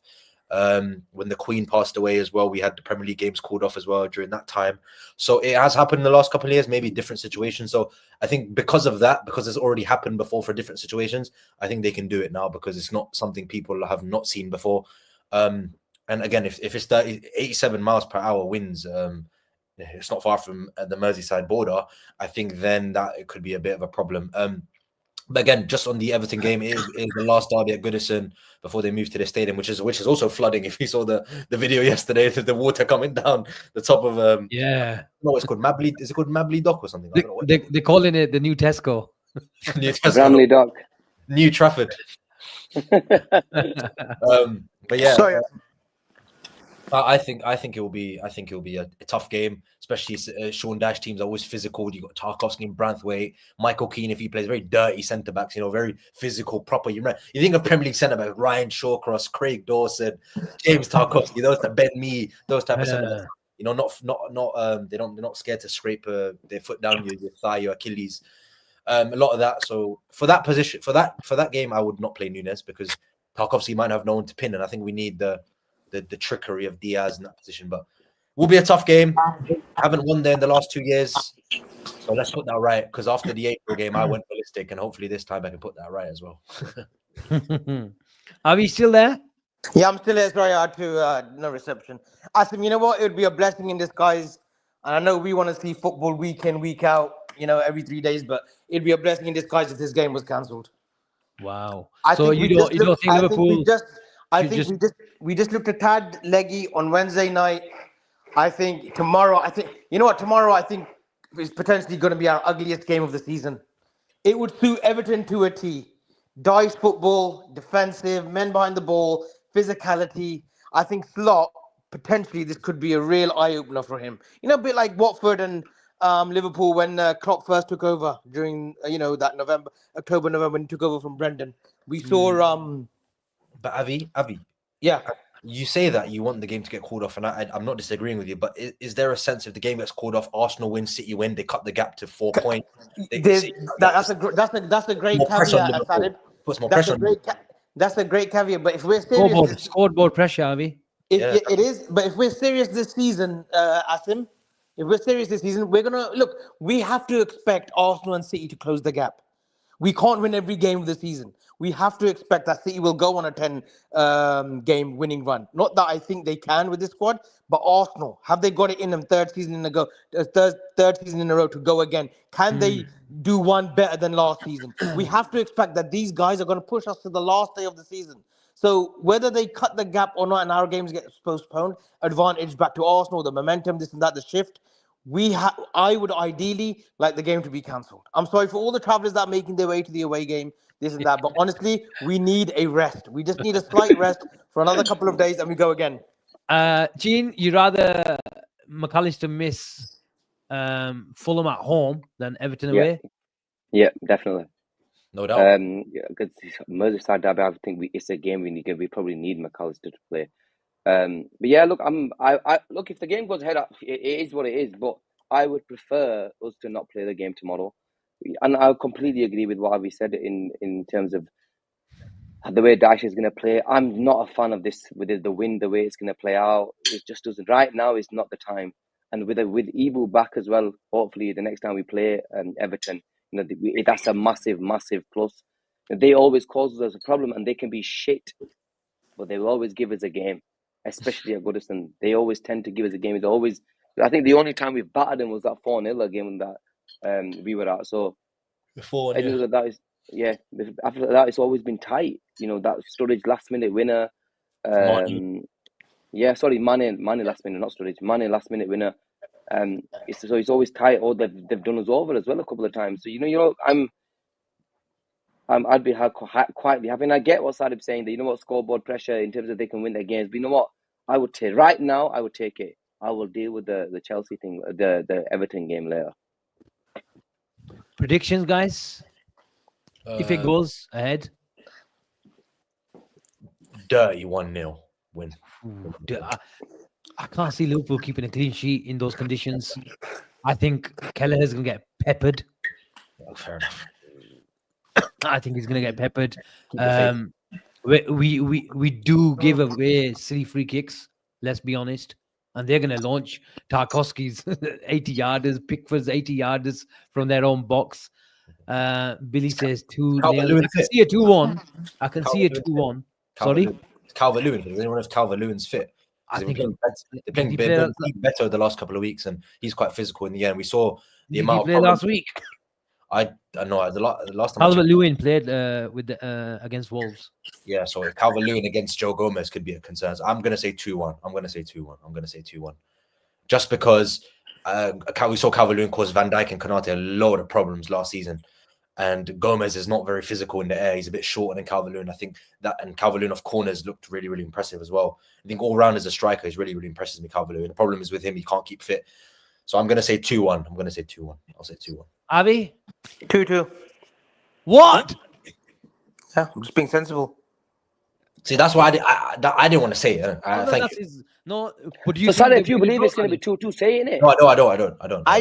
[SPEAKER 2] When the Queen passed away as well, we had the Premier League games called off as well during that time. So it has happened in the last couple of years, maybe different situations. So I think because of that, because it's already happened before for different situations, I think they can do it now because it's not something people have not seen before. And again, if it's 87 miles per hour winds, it's not far from the Merseyside border, I think then that it could be a bit of a problem. But again, just on the Everton game, it is the last derby at Goodison before they move to the stadium, which is also flooding. If you saw the video yesterday, the water coming down the top of no, it's called Mabley. Is it called Mabley Dock or something?
[SPEAKER 1] They're calling it the new Tesco.
[SPEAKER 3] New Tesco. Bramley Dock.
[SPEAKER 2] New Trafford. But yeah.
[SPEAKER 4] Sorry.
[SPEAKER 2] I think it will be a tough game, especially Sean Dash teams are always physical. You got Tarkowski and Branthwaite, Michael Keane if he plays, very dirty centre backs, very physical, proper. You think of Premier League centre backs, Ryan Shawcross, Craig Dawson, James Tarkowski, those that Ben Mee, those type of centre backs. They're not scared to scrape their foot down your thigh, your Achilles. A lot of that. So for that position, for that game, I would not play Nunes because Tarkowski might have no one to pin, and I think we need the trickery of Diaz in that position. But will be a tough game. Haven't won there in the last 2 years. So let's put that right. Because after the April game, I went ballistic. And hopefully this time I can put that right as well.
[SPEAKER 1] Are we still there?
[SPEAKER 4] Yeah, I'm still here. Sorry, I had to no reception. Asim, you know what? It would be a blessing in disguise. And I know we want to see football week in, week out. every 3 days. But it'd be a blessing in disguise if this game was cancelled.
[SPEAKER 1] Wow.
[SPEAKER 4] I
[SPEAKER 1] So
[SPEAKER 4] think we just
[SPEAKER 1] you don't
[SPEAKER 4] looked.
[SPEAKER 1] think
[SPEAKER 4] I think
[SPEAKER 1] Liverpool should just
[SPEAKER 4] we just looked a tad leggy on Wednesday night. I think tomorrow. I think tomorrow. I think is potentially going to be our ugliest game of the season. It would suit Everton to a T. Dice football, defensive, men behind the ball, physicality. I think Slot, potentially this could be a real eye opener for him. A bit like Watford and Liverpool when Klopp first took over during that October, November when he took over from Brendan. We saw
[SPEAKER 2] But Avi,
[SPEAKER 4] yeah.
[SPEAKER 2] you say that you want the game to get called off, and I'm not disagreeing with you. But is there a sense if the game gets called off, Arsenal win, City win, they cut the gap to 4 points?
[SPEAKER 4] That's a great
[SPEAKER 2] more pressure on
[SPEAKER 4] caveat,
[SPEAKER 2] Liverpool.
[SPEAKER 4] Sarib.
[SPEAKER 2] Puts more pressure on Liverpool.
[SPEAKER 4] That's a great caveat. But if we're serious,
[SPEAKER 1] scoreboard pressure, Avi.
[SPEAKER 4] It is. But if we're serious this season, Asim, if we're serious this season, we're gonna look. We have to expect Arsenal and City to close the gap. We can't win every game of the season. We have to expect that City will go on a 10 game winning run. Not that I think they can with this squad, but Arsenal, have they got it in them third season in a row to go again? Can they do one better than last season? We have to expect that these guys are going to push us to the last day of the season. So whether they cut the gap or not and our games get postponed, advantage back to Arsenal, the momentum, this and that, the shift, I would ideally like the game to be cancelled. I'm sorry for all the travellers that are making their way to the away game, this and that, but honestly, we need a rest. We just need a slight rest for another couple of days and we go again.
[SPEAKER 1] Gene, you rather McAllister miss Fulham at home than Everton away?
[SPEAKER 3] Yeah, definitely.
[SPEAKER 2] No doubt.
[SPEAKER 3] Because Merseyside derby, I think it's a game we probably need McAllister to play. But yeah, look, I look, if the game goes head up, it is what it is. But I would prefer us to not play the game tomorrow, and I completely agree with what we said in terms of the way Daesh is going to play. I'm not a fan of this with the wind, the way it's going to play out. It just doesn't. Right now is not the time. And with Ibu back as well, hopefully the next time we play Everton, that's a massive, massive plus. They always cause us a problem, and they can be shit, but they will always give us a game. Especially at Goodison, they always tend to give us a game. I think the only time we've battered them was that 4-0 game that we were at. So
[SPEAKER 2] Before,
[SPEAKER 3] I know that is, yeah. After that, it's always been tight. That Sturridge last minute winner. Mane last minute, not Sturridge. Mane last minute winner. It's always tight. Or they've done us over as well a couple of times. So I'd be quietly happy. And I get what Sarib's saying, that scoreboard pressure in terms of they can win their games. But you know what? I would take right now. I would take it. I will deal with the Chelsea thing, the Everton game later.
[SPEAKER 1] Predictions, guys. If it goes ahead,
[SPEAKER 2] dirty 1-0 win.
[SPEAKER 1] I can't see Liverpool keeping a clean sheet in those conditions. I think Kelleher's going to get peppered.
[SPEAKER 2] Fair enough.
[SPEAKER 1] I think he's going to get peppered. We do give away silly free kicks, let's be honest. And they're going to launch Tarkovsky's 80-yarders, Pickford's 80-yarders from their own box. Billy says 2-0. I can see a 2-1. I can see a 2-1. Sorry?
[SPEAKER 2] Calvert-Lewin. Does anyone know if Calvert-Lewin's fit?
[SPEAKER 1] I think
[SPEAKER 2] they're playing better the last couple of weeks, and he's quite physical in the end. We saw the amount.
[SPEAKER 1] He played last week.
[SPEAKER 2] I know the last time
[SPEAKER 1] Calvert-Lewin played against Wolves.
[SPEAKER 2] Yeah, so Calvert-Lewin against Joe Gomez could be a concern. So I'm going to say 2-1. Just because we saw Calvert-Lewin cause Van Dijk and Konate a load of problems last season. And Gomez is not very physical in the air. He's a bit shorter than Calvert-Lewin. I think that, and Calvert-Lewin off corners looked really, really impressive as well. I think all round as a striker, he's really, really impresses me, Calvert-Lewin. The problem is with him, he can't keep fit. So I'm going to say 2-1. I'll say 2-1.
[SPEAKER 1] Avi?
[SPEAKER 4] 2-2.
[SPEAKER 1] What?
[SPEAKER 4] Yeah, I'm just being sensible.
[SPEAKER 2] See, that's why I didn't want to say it. Thank you.
[SPEAKER 1] But do you
[SPEAKER 3] if you believe it's going to be 2-2, say it.
[SPEAKER 2] No, I don't.
[SPEAKER 4] I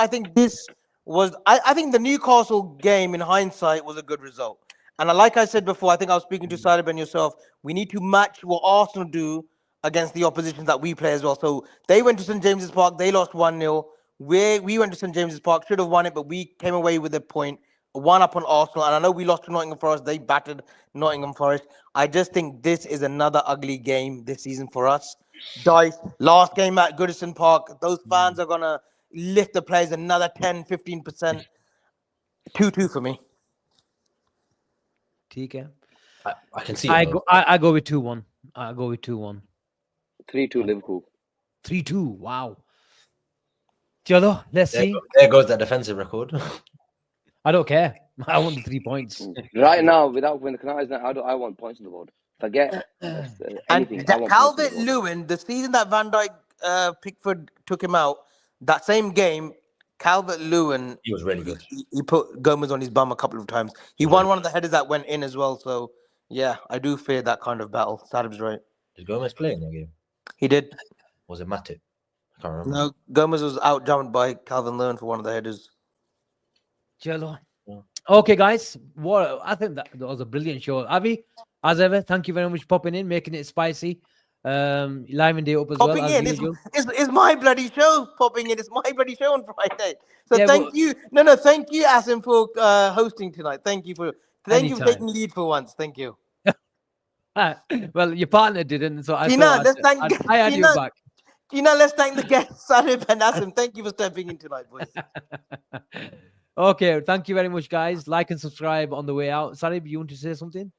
[SPEAKER 4] think this was. I think the Newcastle game, in hindsight, was a good result. And like I said before, I think I was speaking to Sarib and yourself. We need to match what Arsenal do against the opposition that we play as well. So they went to St James's Park. They lost 1-0. We went to St James's Park, should have won it, but we came away with a point. One up on Arsenal, and I know we lost to Nottingham Forest. They battered Nottingham Forest. I just think this is another ugly game this season for us. Dice, last game at Goodison Park. Those fans are gonna lift the players another 10, 15%. 2-2 for me.
[SPEAKER 1] TK.
[SPEAKER 2] I can see it.
[SPEAKER 1] I go with 2-1. I go with 2-1.
[SPEAKER 3] 3-2 Liverpool.
[SPEAKER 1] 3-2. Wow. Chalo, let's see.
[SPEAKER 2] There goes that defensive record.
[SPEAKER 1] I don't care. I want the 3 points.
[SPEAKER 3] Right now, without when the Canales, I want points on the board. Forget anything.
[SPEAKER 4] And
[SPEAKER 3] I want points on the board.
[SPEAKER 4] Calvert-Lewin, the season that Van Dijk, Pickford took him out, that same game, Calvert-Lewin,
[SPEAKER 2] He was really good.
[SPEAKER 4] He put Gomez on his bum a couple of times. He won one of the headers that went in as well. So, yeah, I do fear that kind of battle. Sarib's right.
[SPEAKER 2] Did Gomez play in that game?
[SPEAKER 4] He did.
[SPEAKER 2] Was it Matip? I can't remember.
[SPEAKER 4] No, Gomez was out-jumped by Calvert-Lewin for one of the headers.
[SPEAKER 1] Chalo.
[SPEAKER 2] Yeah.
[SPEAKER 1] Okay, guys. I think that was a brilliant show. Avi, as ever, thank you very much for popping in, making it spicy. Livening day up as
[SPEAKER 4] Popping
[SPEAKER 1] well.
[SPEAKER 4] in. It's my bloody show. Popping in. It's my bloody show on Friday. So
[SPEAKER 1] Yeah,
[SPEAKER 4] thank you. No, thank you, Asim, for hosting tonight. Thank you for
[SPEAKER 1] Anytime.
[SPEAKER 4] taking lead for once. Thank you.
[SPEAKER 1] Well, your partner didn't, so I
[SPEAKER 4] Gina,
[SPEAKER 1] thought I had you back.
[SPEAKER 4] Gina, let's thank the guests, Sarib and Asim. Thank you for stepping in tonight, boys.
[SPEAKER 1] Okay, thank you very much, guys. Like and subscribe on the way out. Sarib, you want to say something?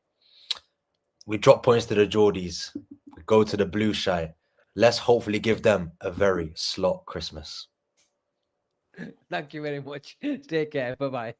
[SPEAKER 2] We drop points to the Geordies. We go to the Blue Shy. Let's hopefully give them a very slot Christmas.
[SPEAKER 1] Thank you very much. Take care. Bye-bye.